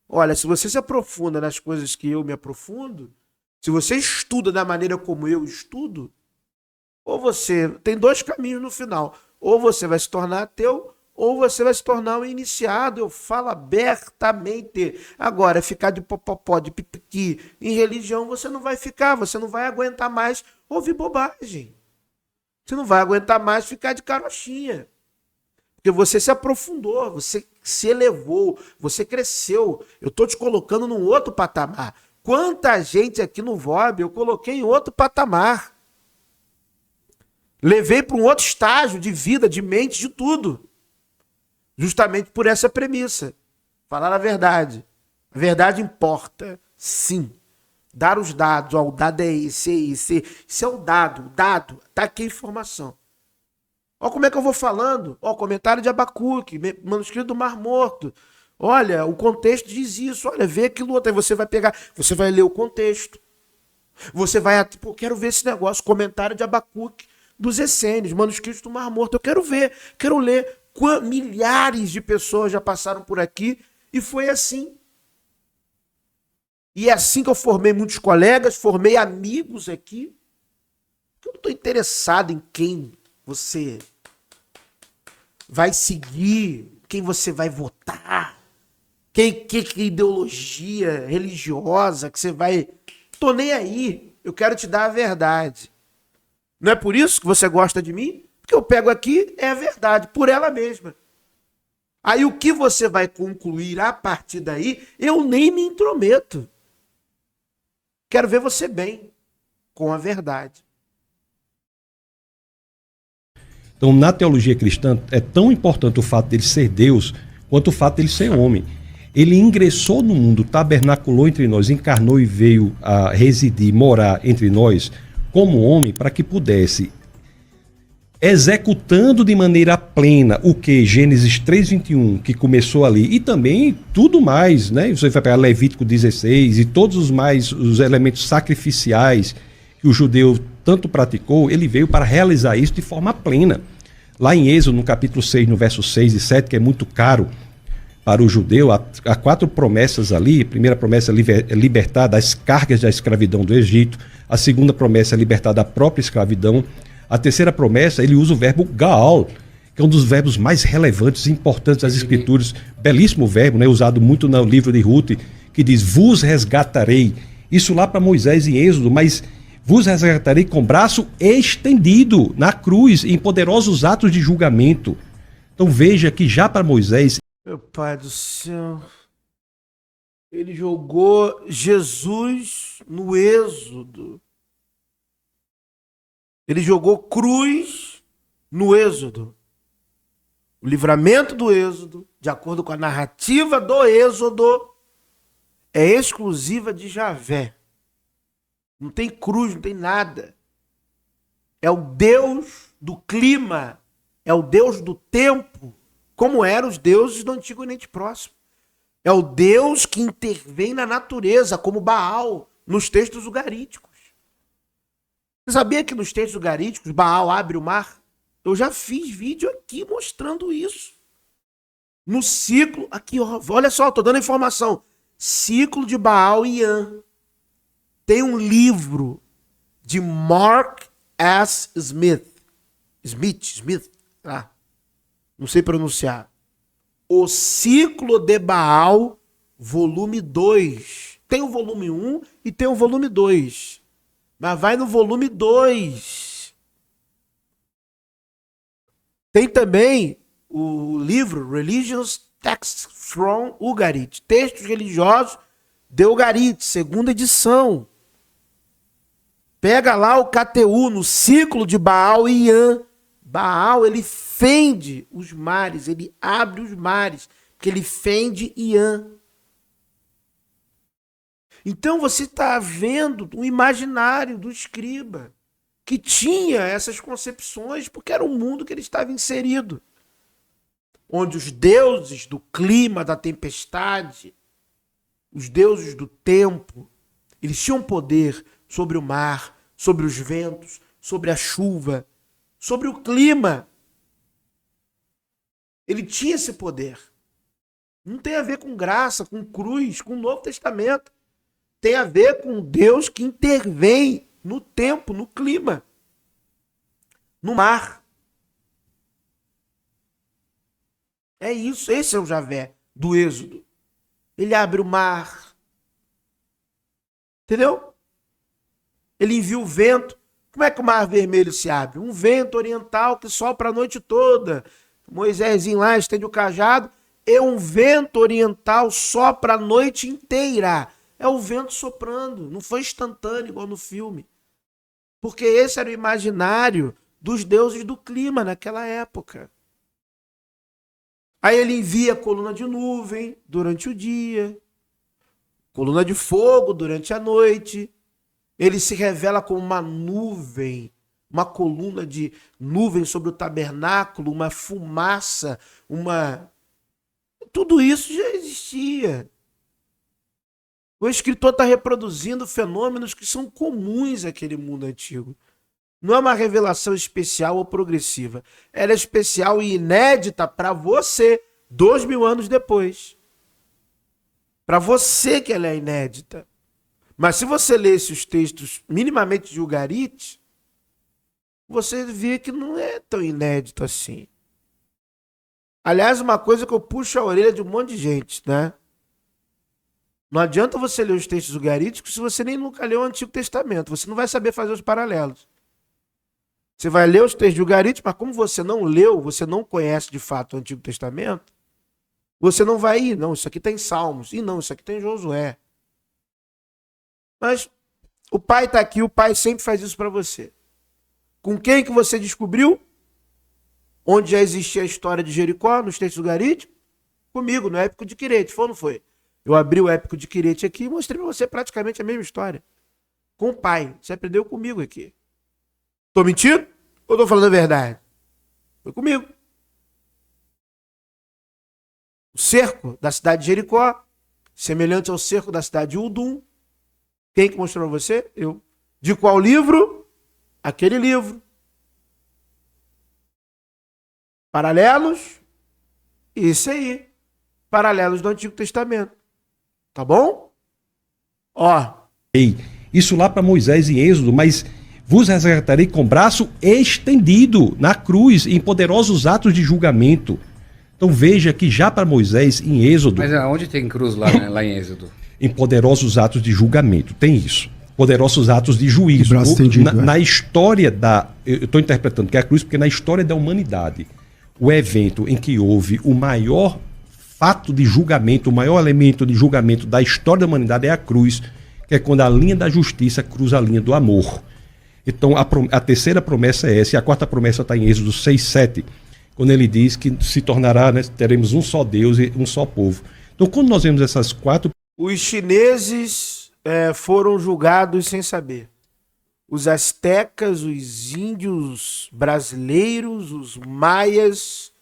Olha, se você se aprofunda nas coisas que eu me aprofundo, se você estuda da maneira como eu estudo, ou você tem dois caminhos no final. Ou você vai se tornar ateu, ou você vai se tornar um iniciado. Eu falo abertamente. Agora, ficar de popopó, de pipiqui em religião, você não vai ficar, você não vai aguentar mais ouvir bobagem. Você não vai aguentar mais ficar de carochinha. Porque você se aprofundou, você se elevou, você cresceu. Eu estou te colocando num outro patamar. Quanta gente aqui no VOB eu coloquei em outro patamar. Levei para um outro estágio de vida, de mente, de tudo. Justamente por essa premissa. Falar a verdade. A verdade importa, sim. Dar os dados. Ó, o dado é esse, é esse. Isso é o dado. O dado. Está aqui a informação. Olha como é que eu vou falando. Ó, comentário de Abacuque, manuscrito do Mar Morto. Olha, o contexto diz isso. Olha, vê aquilo outro. Aí você vai pegar, você vai ler o contexto. Você vai, pô, quero ver esse negócio. Comentário de Abacuque dos essênios, manuscritos do Mar Morto. Eu quero ver, quero ler. Milhares de pessoas já passaram por aqui e foi assim. E é assim que eu formei muitos colegas, formei amigos aqui. Eu não estou interessado em quem você vai seguir, quem você vai votar, que ideologia religiosa que você vai... Estou nem aí, eu quero te dar a verdade. Não é por isso que você gosta de mim? Porque eu pego aqui, é a verdade, por ela mesma. Aí o que você vai concluir a partir daí, eu nem me intrometo. Quero ver você bem com a verdade. Então, na teologia cristã, é tão importante o fato dele ser Deus quanto o fato dele ser homem. Ele ingressou no mundo, tabernaculou entre nós, encarnou e veio a residir, morar entre nós como homem para que pudesse, executando de maneira plena o que Gênesis 3:21, que começou ali, e também tudo mais, né? Você vai pegar Levítico 16 e todos os elementos sacrificiais que o judeu tanto praticou, ele veio para realizar isso de forma plena. Lá em Êxodo, no capítulo 6, no verso 6 e 7, que é muito caro para o judeu, há 4 promessas ali. A primeira promessa é libertar das cargas da escravidão do Egito. A segunda promessa é libertar da própria escravidão. A terceira promessa, ele usa o verbo Gaal, que é um dos verbos mais relevantes e importantes das Escrituras. Belíssimo verbo, né, usado muito no livro de Ruth, que diz, vos resgatarei. Isso lá para Moisés em Êxodo, mas vos resgatarei com braço estendido na cruz, em poderosos atos de julgamento. Então veja que já para Moisés... Meu pai do céu, ele jogou Jesus no Êxodo. Ele jogou cruz no Êxodo. O livramento do Êxodo, de acordo com a narrativa do Êxodo, é exclusiva de Javé. Não tem cruz, não tem nada. É o Deus do clima, é o Deus do tempo, como eram os deuses do Antigo Oriente Próximo. É o Deus que intervém na natureza, como Baal, nos textos ugaríticos. Você sabia que nos textos ugaríticos, Baal abre o mar? Eu já fiz vídeo aqui mostrando isso. No ciclo, aqui, ó, olha só, estou dando informação. Ciclo de Baal e Ian. Tem um livro de Mark S. Smith, ah, não sei pronunciar. O Ciclo de Baal, volume 2. Tem o volume 1 e tem o volume 2. Mas vai no volume 2. Tem também o livro Religious Texts from Ugarit. Textos religiosos de Ugarit, segunda edição. Pega lá o KTU no ciclo de Baal e Ian. Baal, ele fende os mares, ele abre os mares, porque ele fende Ian. Então você está vendo o imaginário do escriba, que tinha essas concepções, porque era o mundo que ele estava inserido. Onde os deuses do clima, da tempestade, os deuses do tempo, eles tinham poder sobre o mar, sobre os ventos, sobre a chuva, sobre o clima. Ele tinha esse poder. Não tem a ver com graça, com cruz, com o Novo Testamento. Tem a ver com Deus que intervém no tempo, no clima, no mar. É isso, esse é o Javé do Êxodo. Ele abre o mar. Entendeu? Ele envia o vento. Como é que o Mar Vermelho se abre? Um vento oriental que sopra a noite toda. Moisésinho lá estende o cajado. É um vento oriental sopra a noite inteira. É o vento soprando. Não foi instantâneo igual no filme. Porque esse era o imaginário dos deuses do clima naquela época. Aí ele envia a coluna de nuvem durante o dia. Coluna de fogo durante a noite. Ele se revela como uma nuvem, uma coluna de nuvem sobre o tabernáculo, uma fumaça, Tudo isso já existia. O escritor está reproduzindo fenômenos que são comuns àquele mundo antigo. Não é uma revelação especial ou progressiva. Ela é especial e inédita para você, 2000 anos depois. Para você que ela é inédita. Mas se você lesse os textos minimamente de Ugarit, você vê que não é tão inédito assim. Aliás, uma coisa que eu puxo a orelha de um monte de gente, né? Não adianta você ler os textos ugaríticos se você nem nunca leu o Antigo Testamento. Você não vai saber fazer os paralelos. Você vai ler os textos de Ugarit, mas como você não leu, você não conhece de fato o Antigo Testamento, você não vai ir. Não, isso aqui tem Salmos. E não, isso aqui tem Josué. Mas o pai está aqui, o pai sempre faz isso para você. Com quem que você descobriu? Onde já existia a história de Jericó, nos textos do Ugarit? Comigo, no Épico de Quirete. Foi ou não foi? Eu abri o Épico de Quirete aqui e mostrei para você praticamente a mesma história. Com o pai. Você aprendeu comigo aqui. Tô mentindo? Ou tô falando a verdade? Foi comigo. O cerco da cidade de Jericó, semelhante ao cerco da cidade de Udum. Quem que mostrou pra você? Eu. De qual livro? Aquele livro. Paralelos? Isso aí. Paralelos do Antigo Testamento. Tá bom? Ó. Isso lá para Moisés em Êxodo, mas vos resgatarei com braço estendido na cruz, em poderosos atos de julgamento. Então veja que já para Moisés em Êxodo... Mas aonde tem cruz lá, né, lá em Êxodo? Em poderosos atos de julgamento, tem isso. Poderosos atos de juízo. Braço estendido, Na história da... Eu estou interpretando que é a cruz porque na história da humanidade, o evento em que houve o maior fato de julgamento, o maior elemento de julgamento da história da humanidade é a cruz, que é quando a linha da justiça cruza a linha do amor. Então a terceira promessa é essa, e a quarta promessa está em Êxodo 6:7, quando ele diz que se tornará, né, teremos um só Deus e um só povo. Então quando nós vemos essas quatro... Os chineses foram julgados sem saber. Os astecas, os índios brasileiros, os maias,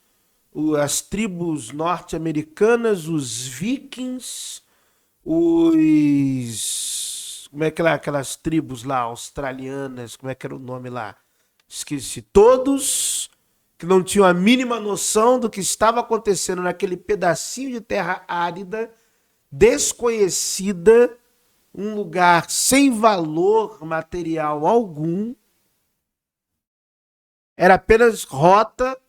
as tribos norte-americanas, os vikings, como é que era aquelas tribos lá, australianas, como é que era o nome lá? Esqueci. Todos que não tinham a mínima noção do que estava acontecendo naquele pedacinho de terra árida, desconhecida, um lugar sem valor material algum, era apenas rota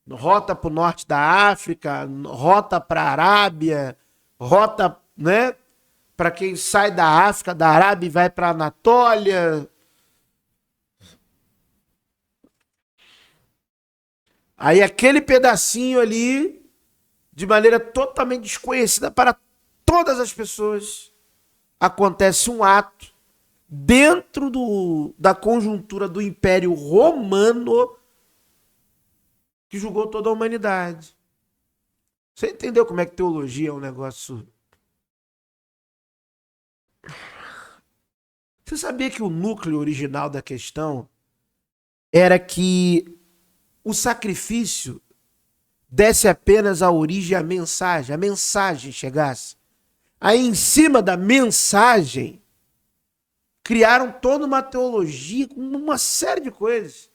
para o norte da África, rota para a Arábia, rota, né, para quem sai da África, da Arábia e vai para a Anatólia. Aí aquele pedacinho ali, de maneira totalmente desconhecida para todas as pessoas, acontece um ato dentro da conjuntura do Império Romano que julgou toda a humanidade. Você entendeu como é que teologia é um negócio... Você sabia que o núcleo original da questão era que o sacrifício desse apenas a origem à mensagem, a mensagem chegasse. Aí em cima da mensagem, criaram toda uma teologia com uma série de coisas.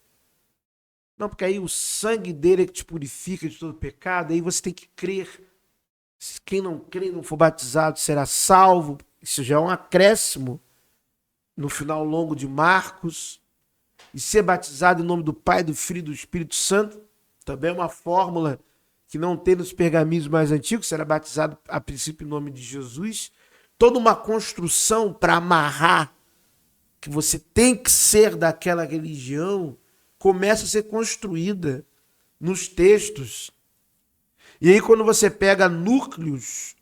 Não, porque aí o sangue dele é que te purifica de todo pecado, aí você tem que crer. Quem não crê, não for batizado, será salvo. Isso já é um acréscimo no final longo de Marcos. E ser batizado em nome do Pai, do Filho e do Espírito Santo também é uma fórmula que não tem nos pergaminhos mais antigos. Será batizado a princípio em nome de Jesus. Toda uma construção para amarrar que você tem que ser daquela religião começa a ser construída nos textos. E aí quando você pega núcleos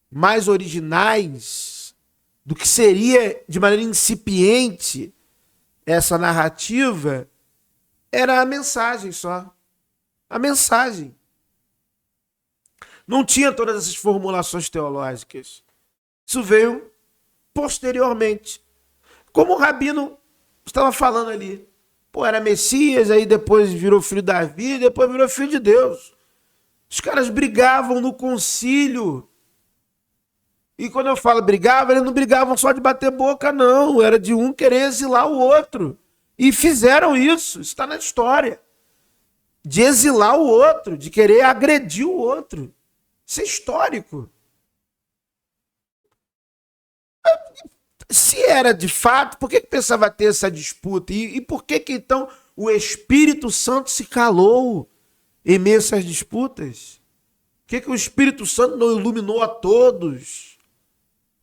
mais originais do que seria de maneira incipiente essa narrativa, era a mensagem só. A mensagem. Não tinha todas essas formulações teológicas. Isso veio posteriormente. Como o Rabino estava falando ali. Pô, era Messias, aí depois virou filho de Davi, depois virou filho de Deus. Os caras brigavam no concílio. E quando eu falo brigava, eles não brigavam só de bater boca, não. Era de um querer exilar o outro. E fizeram isso. Isso está na história. De exilar o outro, de querer agredir o outro. Isso é histórico. Se era de fato, por que precisava ter essa disputa? E por que então o Espírito Santo se calou em meio a essas disputas? Por que o Espírito Santo não iluminou a todos?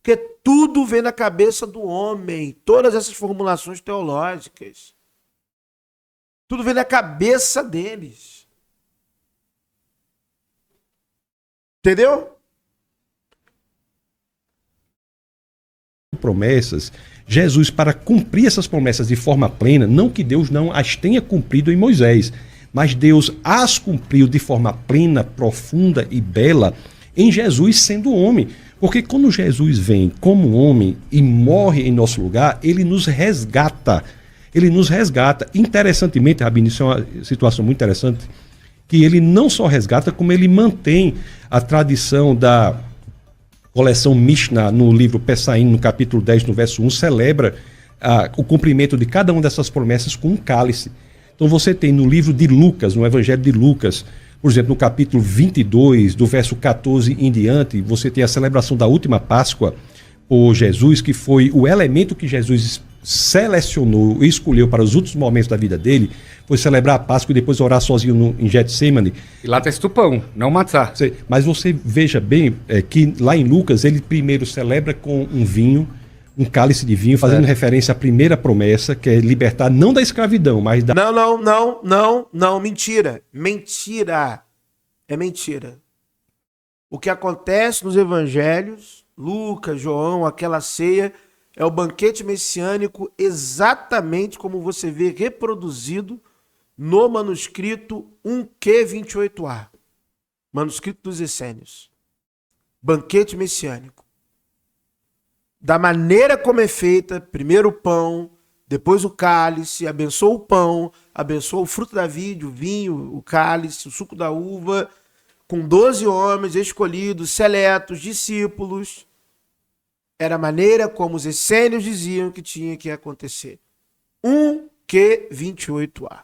Porque tudo vem na cabeça do homem, todas essas formulações teológicas. Tudo vem na cabeça deles. Entendeu? Promessas, Jesus, para cumprir essas promessas de forma plena, não que Deus não as tenha cumprido em Moisés, mas Deus as cumpriu de forma plena, profunda e bela em Jesus sendo homem. Porque quando Jesus vem como homem e morre em nosso lugar, ele nos resgata. Ele nos resgata. Interessantemente, Rabino, isso é uma situação muito interessante, que ele não só resgata, como ele mantém a tradição da coleção Mishnah, no livro Pesaim, no capítulo 10, no verso 1, celebra o cumprimento de cada uma dessas promessas com um cálice. Então você tem no livro de Lucas, no Evangelho de Lucas, por exemplo, no capítulo 22, do verso 14 em diante, você tem a celebração da última Páscoa por Jesus, que foi o elemento que Jesus selecionou e escolheu para os últimos momentos da vida dele, foi celebrar a Páscoa e depois orar sozinho em Getsemane. E lá está escrito pão, não matzá. Mas você veja bem que lá em Lucas ele primeiro celebra com um vinho, um cálice de vinho, fazendo referência à primeira promessa, que é libertar não da escravidão, mas da... Não, mentira. Mentira. É mentira. O que acontece nos evangelhos, Lucas, João, aquela ceia, é o banquete messiânico exatamente como você vê reproduzido no manuscrito 1Q28A. Manuscrito dos Essênios. Banquete messiânico. Da maneira como é feita, primeiro o pão, depois o cálice, abençoa o pão, abençoa o fruto da vide, o vinho, o cálice, o suco da uva, com 12 homens escolhidos, seletos, discípulos. Era a maneira como os essênios diziam que tinha que acontecer. 1Q28A.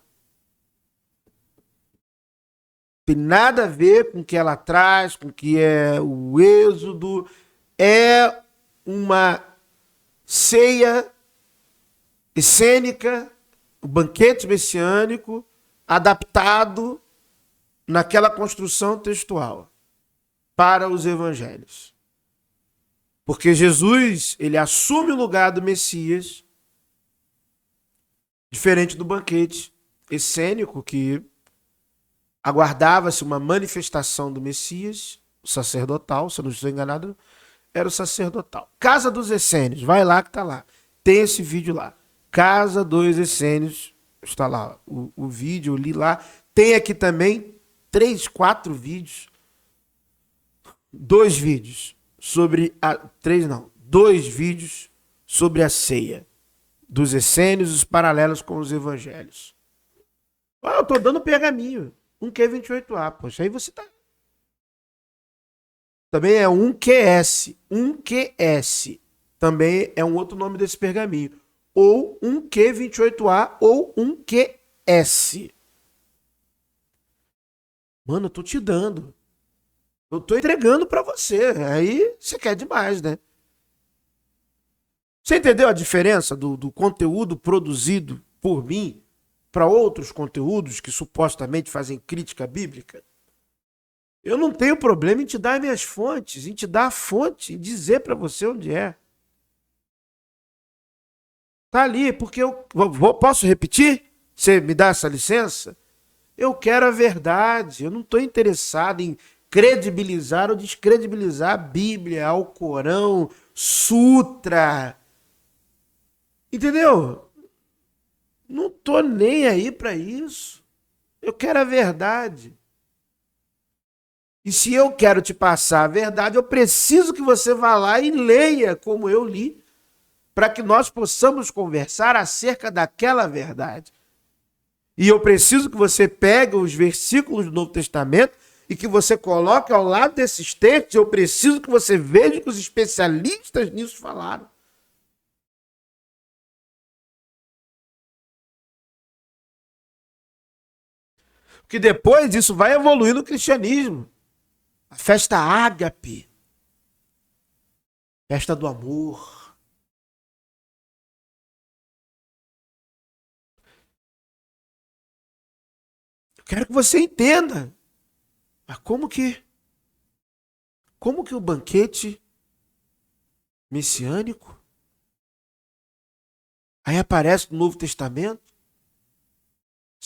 Tem nada a ver com o que ela traz, com o que é o Êxodo. É uma ceia essênica, um banquete messiânico, adaptado naquela construção textual para os evangelhos. Porque Jesus, ele assume o lugar do Messias, diferente do banquete essênico, que aguardava-se uma manifestação do Messias, o sacerdotal, se eu não estou enganado, era o sacerdotal. Casa dos Essênios, vai lá que está lá. Tem esse vídeo lá. Casa dos Essênios, está lá o vídeo, eu li lá. Tem aqui também 3, 4 vídeos. 2 vídeos sobre a... 3 não. 2 vídeos sobre a ceia dos Essênios, os paralelos com os evangelhos. Eu estou dando pergaminho. 1Q28A, poxa, aí você tá... Também é 1QS. 1QS. Também é um outro nome desse pergaminho. Ou 1Q28A ou 1QS. Mano, eu tô te dando. Eu tô entregando pra você. Aí você quer demais, né? Você entendeu a diferença do conteúdo produzido por mim para outros conteúdos que supostamente fazem crítica bíblica? Eu não tenho problema em te dar minhas fontes, em te dar a fonte e dizer para você onde é. Tá ali, porque posso repetir? Você me dá essa licença? Eu quero a verdade. Eu não estou interessado em credibilizar ou descredibilizar a Bíblia, o Corão, Sutra. Entendeu? Não estou nem aí para isso. Eu quero a verdade. E se eu quero te passar a verdade, eu preciso que você vá lá e leia como eu li, para que nós possamos conversar acerca daquela verdade. E eu preciso que você pegue os versículos do Novo Testamento e que você coloque ao lado desses textos. Eu preciso que você veja o que os especialistas nisso falaram. Porque depois isso vai evoluir no cristianismo. A festa ágape. Festa do amor. Eu quero que você entenda. Mas como que o banquete messiânico aí aparece no Novo Testamento?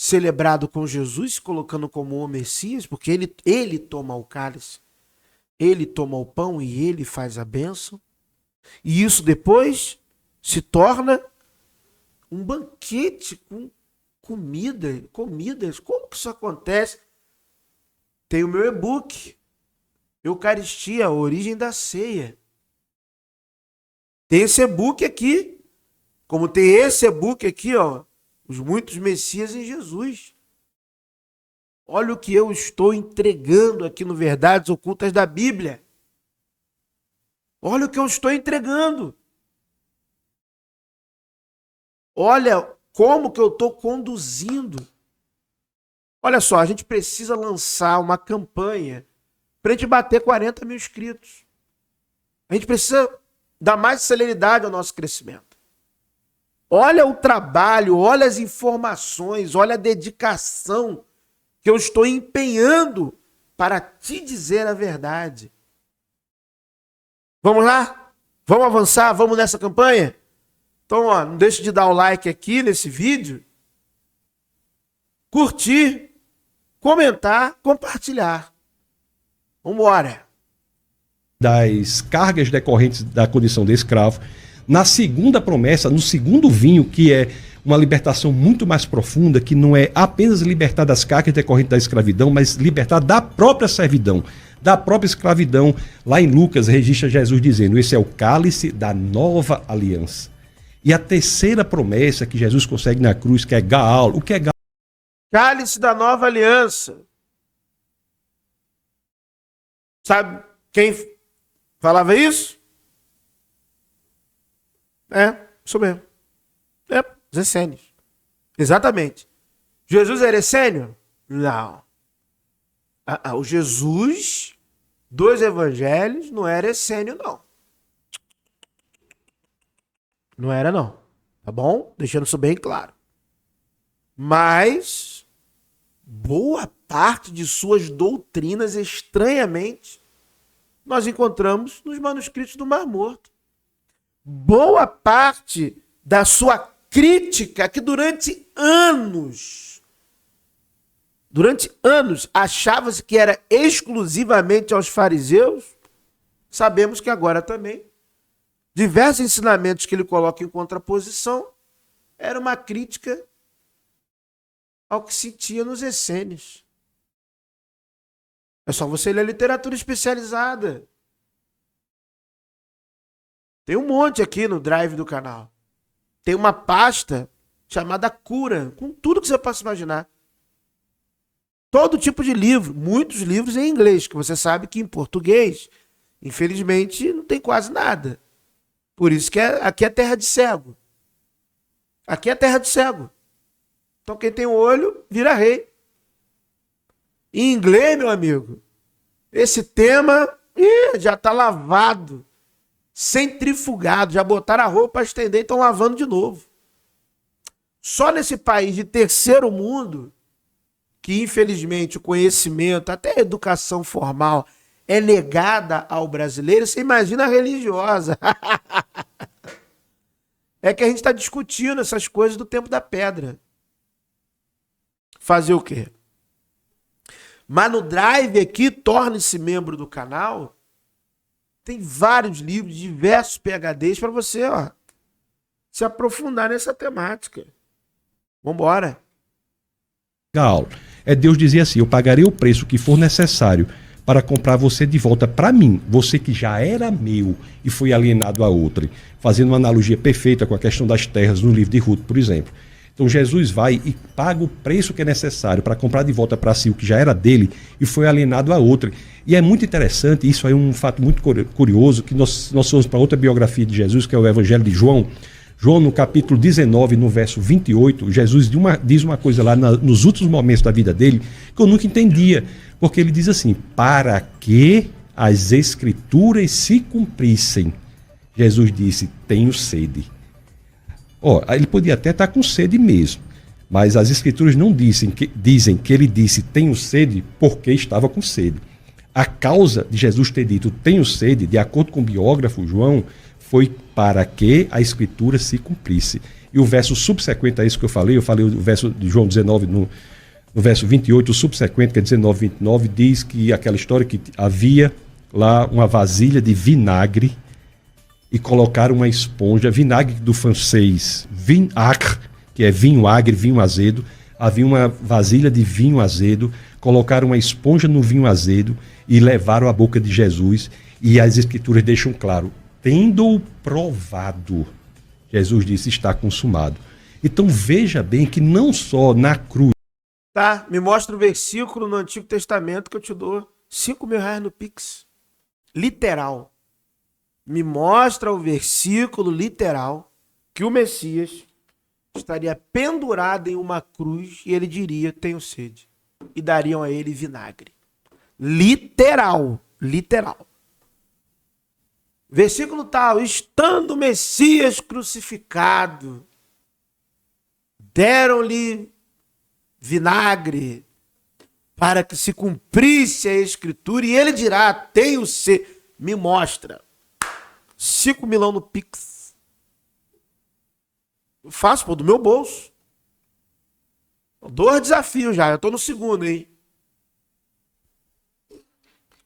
celebrado com Jesus, se colocando como o Messias, porque ele toma o cálice, ele toma o pão e ele faz a bênção. E isso depois se torna um banquete com comidas. Como que isso acontece? Tem o meu e-book, Eucaristia, a origem da ceia. Tem esse e-book aqui, como tem esse e-book aqui, ó, os muitos Messias em Jesus. Olha o que eu estou entregando aqui no Verdades Ocultas da Bíblia. Olha o que eu estou entregando. Olha como que eu estou conduzindo. Olha só, a gente precisa lançar uma campanha para a gente bater 40 mil inscritos. A gente precisa dar mais celeridade ao nosso crescimento. Olha o trabalho, olha as informações, olha a dedicação que eu estou empenhando para te dizer a verdade. Vamos lá? Vamos avançar? Vamos nessa campanha? Então, ó, não deixe de dar o like aqui nesse vídeo, curtir, comentar, compartilhar. Vamos embora. Das cargas decorrentes da condição de escravo. Na segunda promessa, no segundo vinho, que é uma libertação muito mais profunda, que não é apenas libertar das cargas decorrentes da escravidão, mas libertar da própria servidão, da própria escravidão. Lá em Lucas registra Jesus dizendo: esse é o cálice da nova aliança. E a terceira promessa que Jesus consegue na cruz, que é Gaal. O que é Gaal? Cálice da nova aliança. Sabe quem falava isso? Isso mesmo. Os essênios. Exatamente. Jesus era essênio? Não. O Jesus dos evangelhos não era essênio, não. Não era, não. Tá bom? Deixando isso bem claro. Mas boa parte de suas doutrinas, estranhamente, nós encontramos nos manuscritos do Mar Morto. Boa parte da sua crítica, que durante anos, achava-se que era exclusivamente aos fariseus, sabemos que agora também, diversos ensinamentos que ele coloca em contraposição, era uma crítica ao que sentia nos essênios. É só você ler a literatura especializada. Tem um monte aqui no drive do canal. Tem uma pasta chamada Cura, com tudo que você possa imaginar. Todo tipo de livro, muitos livros em inglês, que você sabe que em português, infelizmente, não tem quase nada. Por isso que aqui é terra de cego. Aqui é terra de cego. Então quem tem um olho, vira rei. Em inglês, meu amigo, esse tema já está lavado, centrifugado, já botaram a roupa para estender e estão lavando de novo. Só nesse país de terceiro mundo, que infelizmente o conhecimento, até a educação formal, é negada ao brasileiro, você imagina a religiosa. É que a gente está discutindo essas coisas do tempo da pedra. Fazer o quê? Mas no Drive aqui, torne-se membro do canal, tem vários livros, diversos PhDs para você, ó, se aprofundar nessa temática. Vambora. Gaal. Deus dizia assim: eu pagarei o preço que for necessário para comprar você de volta para mim, você que já era meu e foi alienado a outrem. Fazendo uma analogia perfeita com a questão das terras no livro de Ruth, por exemplo. Então Jesus vai e paga o preço que é necessário para comprar de volta para si o que já era dele e foi alienado a outrem. E é muito interessante, isso é um fato muito curioso, que nós vamos para outra biografia de Jesus, que é o Evangelho de João. João, no capítulo 19, no verso 28, Jesus diz uma coisa lá nos últimos momentos da vida dele que eu nunca entendia, porque ele diz assim: para que as escrituras se cumprissem, Jesus disse: tenho sede. Ele podia até estar com sede mesmo, mas as escrituras não dizem que ele disse tenho sede porque estava com sede. A causa de Jesus ter dito tenho sede, de acordo com o biógrafo João, foi para que a escritura se cumprisse. E o verso subsequente a isso que eu falei o verso de João 19, no verso 28, o subsequente, que é 19, 29, diz que aquela história que havia lá uma vasilha de vinagre e colocaram uma esponja, vinagre do francês, vinagre, que é vinho agre, vinho azedo. Havia uma vasilha de vinho azedo, colocaram uma esponja no vinho azedo e levaram à boca de Jesus. E as escrituras deixam claro, tendo-o provado, Jesus disse, está consumado. Então veja bem que não só na cruz. Tá, me mostra o versículo no Antigo Testamento que eu te dou 5 mil reais no Pix. Literal. Me mostra o versículo literal que o Messias estaria pendurado em uma cruz e ele diria, tenho sede. E dariam a ele vinagre. Literal. Literal. Versículo tal, estando o Messias crucificado, deram-lhe vinagre para que se cumprisse a escritura e ele dirá, tenho sede. Me mostra. 5 milão no Pix. Eu faço, pô, do meu bolso. 2 desafios já, eu tô no segundo, hein?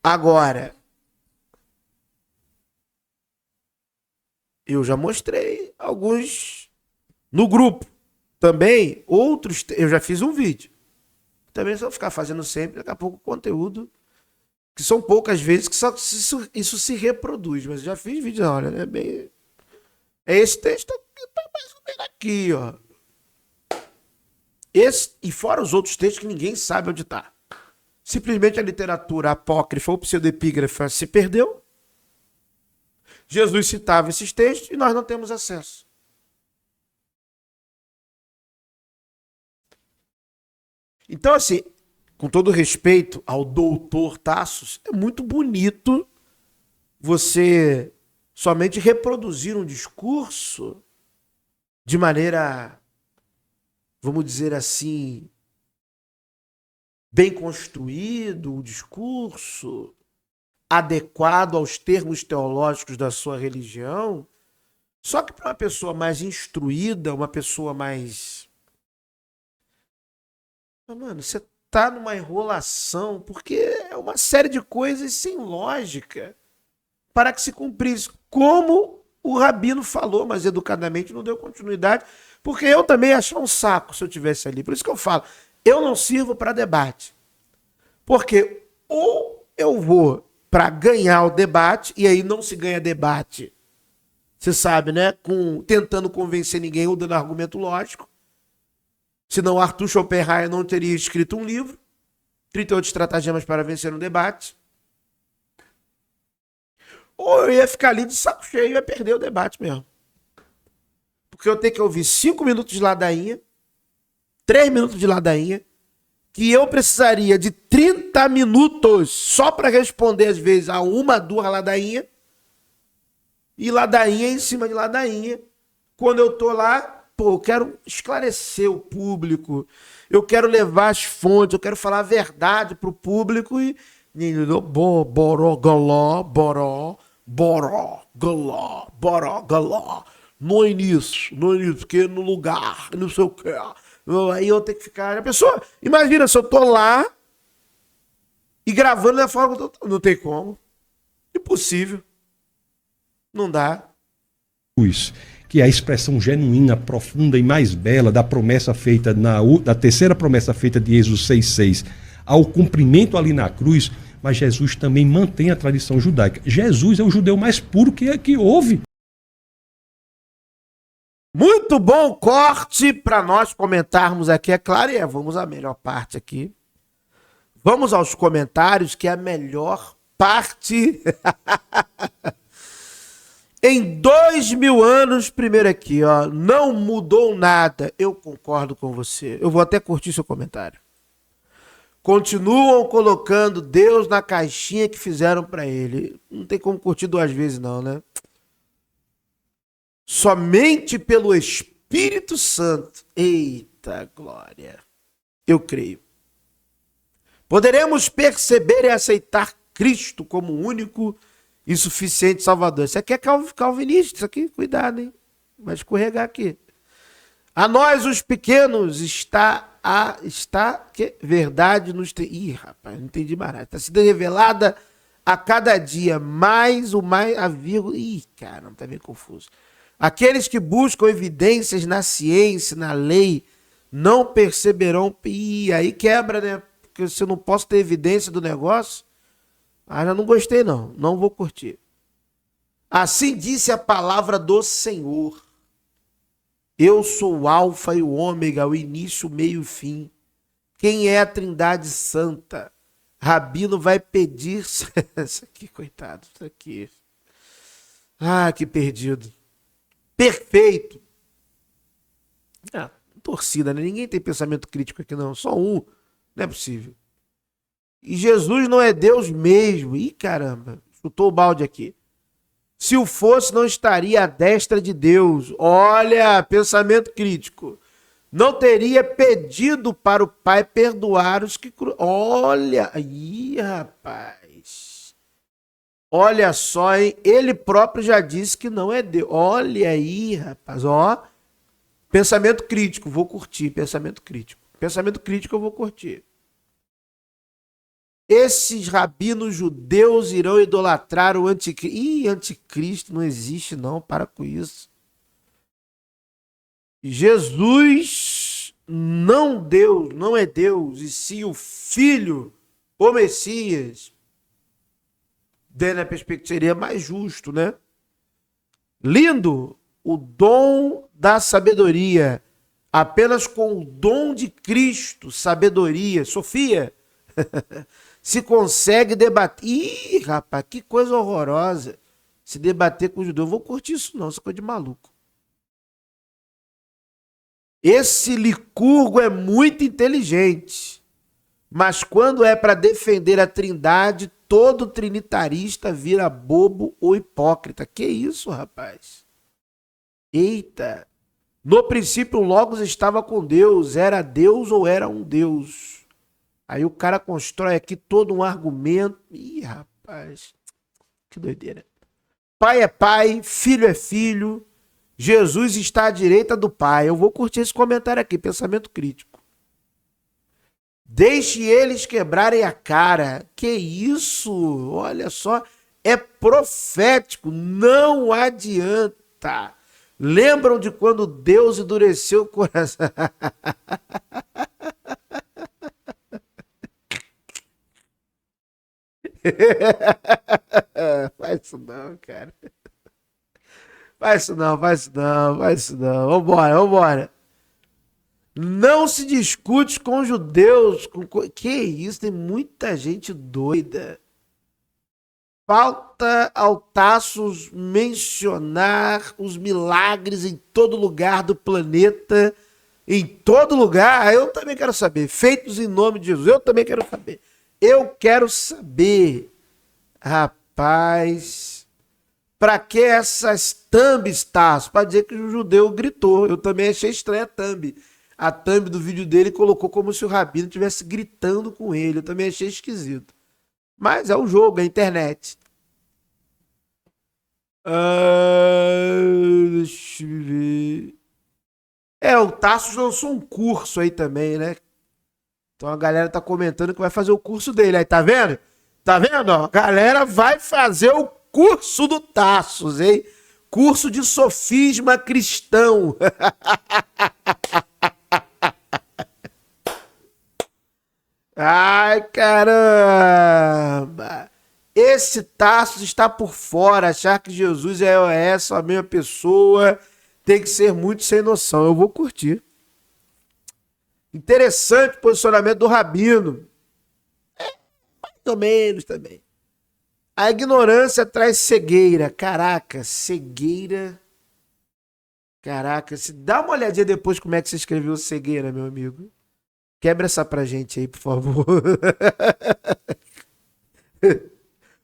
Agora, eu já mostrei alguns no grupo. Também, outros, eu já fiz um vídeo. Também se eu ficar fazendo sempre, daqui a pouco conteúdo, que são poucas vezes que isso se reproduz. Mas eu já fiz vídeo, olha, é bem... É esse texto que tá mais ou menos aqui, ó. Esse, e fora os outros textos que ninguém sabe onde tá. Simplesmente a literatura apócrifa ou pseudepígrafa se perdeu. Jesus citava esses textos e nós não temos acesso. Então, assim, com todo respeito ao doutor Tassos, é muito bonito você somente reproduzir um discurso de maneira, vamos dizer assim, bem construído, o discurso adequado aos termos teológicos da sua religião. Só que para uma pessoa mais instruída, uma pessoa mais... Mano, você tá numa enrolação, porque é uma série de coisas sem lógica para que se cumprisse. Como o Rabino falou, mas educadamente não deu continuidade, porque eu também ia achar um saco se eu tivesse ali. Por isso que eu falo, eu não sirvo para debate. Porque ou eu vou para ganhar o debate, e aí não se ganha debate, você sabe, né? Tentando convencer ninguém ou dando argumento lógico. Senão Arthur Schopenhauer não teria escrito um livro, 38 estratagemas para vencer um debate. Ou eu ia ficar ali de saco cheio e ia perder o debate mesmo. Porque eu tenho que ouvir 5 minutos de ladainha, 3 minutos de ladainha, que eu precisaria de 30 minutos só para responder, às vezes, a 1, 2 ladainha, e ladainha em cima de ladainha. Quando eu tô lá, pô, eu quero esclarecer o público, eu quero levar as fontes, eu quero falar a verdade pro público e... Boró, galó. No início, porque no lugar, não sei o que. Aí eu tenho que ficar... A pessoa, imagina, se eu tô lá e gravando da forma que eu tô... Não tem como. Impossível. Não dá. Isso, que é a expressão genuína, profunda e mais bela da promessa feita, da terceira promessa feita de Êxodo 6,6, ao cumprimento ali na cruz, mas Jesus também mantém a tradição judaica. Jesus é o judeu mais puro que houve. Muito bom corte para nós comentarmos aqui, é claro, e vamos à melhor parte aqui. Vamos aos comentários, que é a melhor parte... Em 2000 anos, primeiro aqui, ó, não mudou nada. Eu concordo com você. Eu vou até curtir seu comentário. Continuam colocando Deus na caixinha que fizeram para ele. Não tem como curtir 2 vezes não, né? Somente pelo Espírito Santo. Eita glória. Eu creio. Poderemos perceber e aceitar Cristo como o único e suficiente Salvador. Isso aqui é calvinista, isso aqui, cuidado, hein? Vai escorregar aqui. A nós, os pequenos, que verdade nos tem. Ih, rapaz, não entendi mais nada. Está sendo revelada a cada dia a vírgula. Ih, caramba, tá bem confuso. Aqueles que buscam evidências na ciência, na lei, não perceberão. Ih, aí quebra, né? Porque se eu não posso ter evidência do negócio, já não gostei, não vou curtir. Assim disse a palavra do Senhor. Eu sou o alfa e o ômega, o início, o meio e o fim. Quem é a Trindade Santa? Rabino vai pedir... Isso aqui, coitado, isso aqui. Que perdido. Perfeito. Torcida, né? Ninguém tem pensamento crítico aqui, não. Só um. Não é possível. E Jesus não é Deus mesmo. Ih, caramba. Chutou o balde aqui. Se o fosse, não estaria à destra de Deus. Olha, pensamento crítico. Não teria pedido para o Pai perdoar os que... Olha, aí, rapaz. Olha só, hein? Ele próprio já disse que não é Deus. Olha aí, rapaz. Ó, pensamento crítico, vou curtir. Pensamento crítico. Pensamento crítico eu vou curtir. Esses rabinos judeus irão idolatrar o anticristo. Ih, anticristo não existe não, para com isso. Jesus não é Deus, e sim o Filho, o Messias. Dentro da perspectiva seria mais justo, né? Lindo, o dom da sabedoria. Apenas com o dom de Cristo, sabedoria, Sofia, se consegue debater. Ih, rapaz, que coisa horrorosa. Se debater com o judeu. Eu vou curtir isso não, isso é coisa de maluco. Esse Licurgo é muito inteligente. Mas quando é para defender a Trindade, todo trinitarista vira bobo ou hipócrita. Que isso, rapaz? Eita. No princípio, o Logos estava com Deus. Era Deus ou era um Deus? Aí o cara constrói aqui todo um argumento. Ih, rapaz, que doideira. Pai é pai, filho é filho. Jesus está à direita do Pai. Eu vou curtir esse comentário aqui, pensamento crítico. Deixe eles quebrarem a cara. Que isso? Olha só, é profético, não adianta. Lembram de quando Deus endureceu o coração? Faz isso não, cara. Faz isso não. Vambora. Não se discute com judeus. Que isso? Tem muita gente doida. Falta ao Tassos mencionar os milagres em todo lugar do planeta. Em todo lugar. Eu também quero saber. Feitos em nome de Jesus. Eu também quero saber. Eu quero saber. Rapaz... Pra que essas thumbs, Tasso? Pra dizer que o judeu gritou. Eu também achei estranha a thumb. A thumb do vídeo dele colocou como se o Rabino estivesse gritando com ele. Eu também achei esquisito. Mas é o jogo, é a internet. Deixa eu ver. O Tasso lançou um curso aí também, né? Então a galera tá comentando que vai fazer o curso dele. Aí, tá vendo? Tá vendo? Ó, a galera vai fazer o curso do Tassos, hein? Curso de sofisma cristão. Ai, caramba! Esse Tassos está por fora. Achar que Jesus é só a mesma pessoa tem que ser muito sem noção. Eu vou curtir. Interessante o posicionamento do Rabino. Mais ou menos também. A ignorância traz cegueira. Caraca, cegueira. Caraca, dá uma olhadinha depois como é que você escreveu cegueira, meu amigo. Quebra essa pra gente aí, por favor.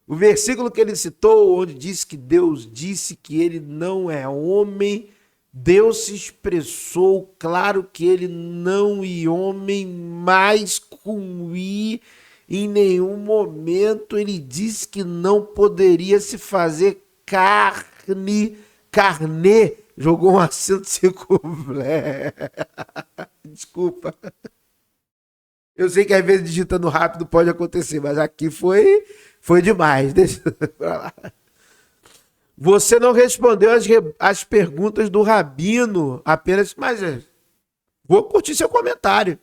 O versículo que ele citou, onde diz que Deus disse que ele não é homem, Deus se expressou, claro que ele não é homem, mas com i. Em nenhum momento ele disse que não poderia se fazer carne, Jogou um acento circunflexo. Desculpa. Eu sei que às vezes digitando rápido pode acontecer, mas aqui foi demais. Deixa pra lá. Você não respondeu as perguntas do Rabino apenas, mas vou curtir seu comentário.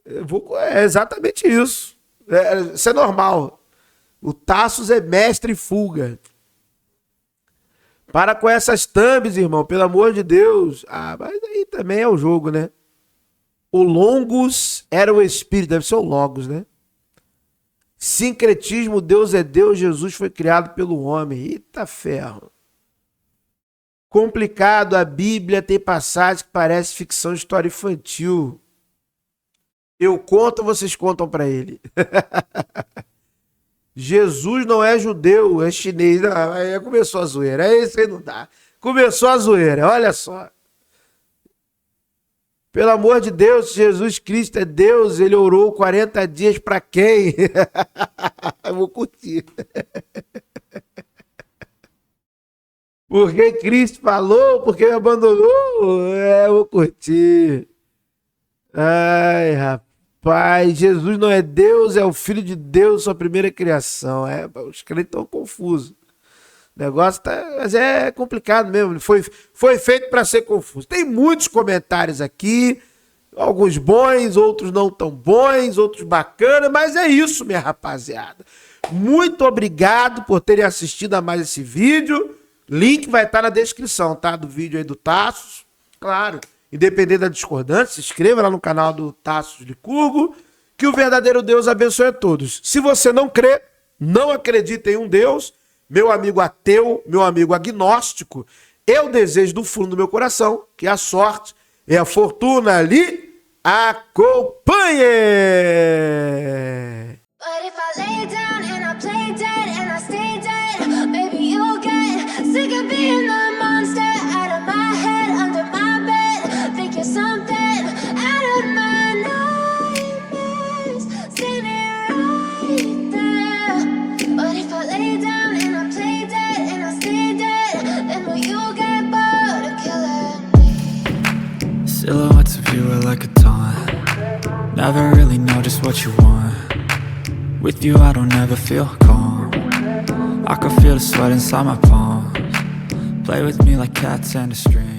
É exatamente isso. Isso é normal. O Tassos é mestre em fuga. Para com essas thumbs, irmão, pelo amor de Deus. Ah, mas aí também é o jogo, né? O Longos era o espírito, deve ser o Logos, né? Sincretismo, Deus é Deus, Jesus foi criado pelo homem. Eita ferro. Complicado, a Bíblia tem passagens que parecem ficção, história infantil. Eu conto, vocês contam para ele. Jesus não é judeu, é chinês. Não, aí começou a zoeira. É isso aí, não dá. Começou a zoeira, olha só. Pelo amor de Deus, Jesus Cristo é Deus, ele orou 40 dias para quem? Eu vou curtir. Porque Cristo falou, porque me abandonou? Eu vou curtir. Ai, rapaz, Jesus não é Deus, é o Filho de Deus, sua primeira criação. Os crentes estão confusos. O negócio mas é complicado mesmo. Foi feito para ser confuso. Tem muitos comentários aqui, alguns bons, outros não tão bons, outros bacanas, mas é isso, minha rapaziada. Muito obrigado por terem assistido a mais esse vídeo. Link vai estar na descrição, tá? Do vídeo aí do Tassos. Claro, independente da discordância, se inscreva lá no canal do Tassos Licurgo. Que o verdadeiro Deus abençoe a todos. Se você não crê, não acredita em um Deus, meu amigo ateu, meu amigo agnóstico, eu desejo do fundo do meu coração que a sorte e a fortuna lhe acompanhe. But if I lay down and I play dead and I stay dead, maybe you'll get sick of being the monster out of my head, under my bed. Think you're something out of my nightmares, standing right there. But if I lay down and I play dead and I stay dead, then will you get bored of killing me? Silhouettes of you are like a taunt. Never really know just what you want. With you I don't ever feel calm. I can feel the sweat inside my palms. Play with me like cats and a string.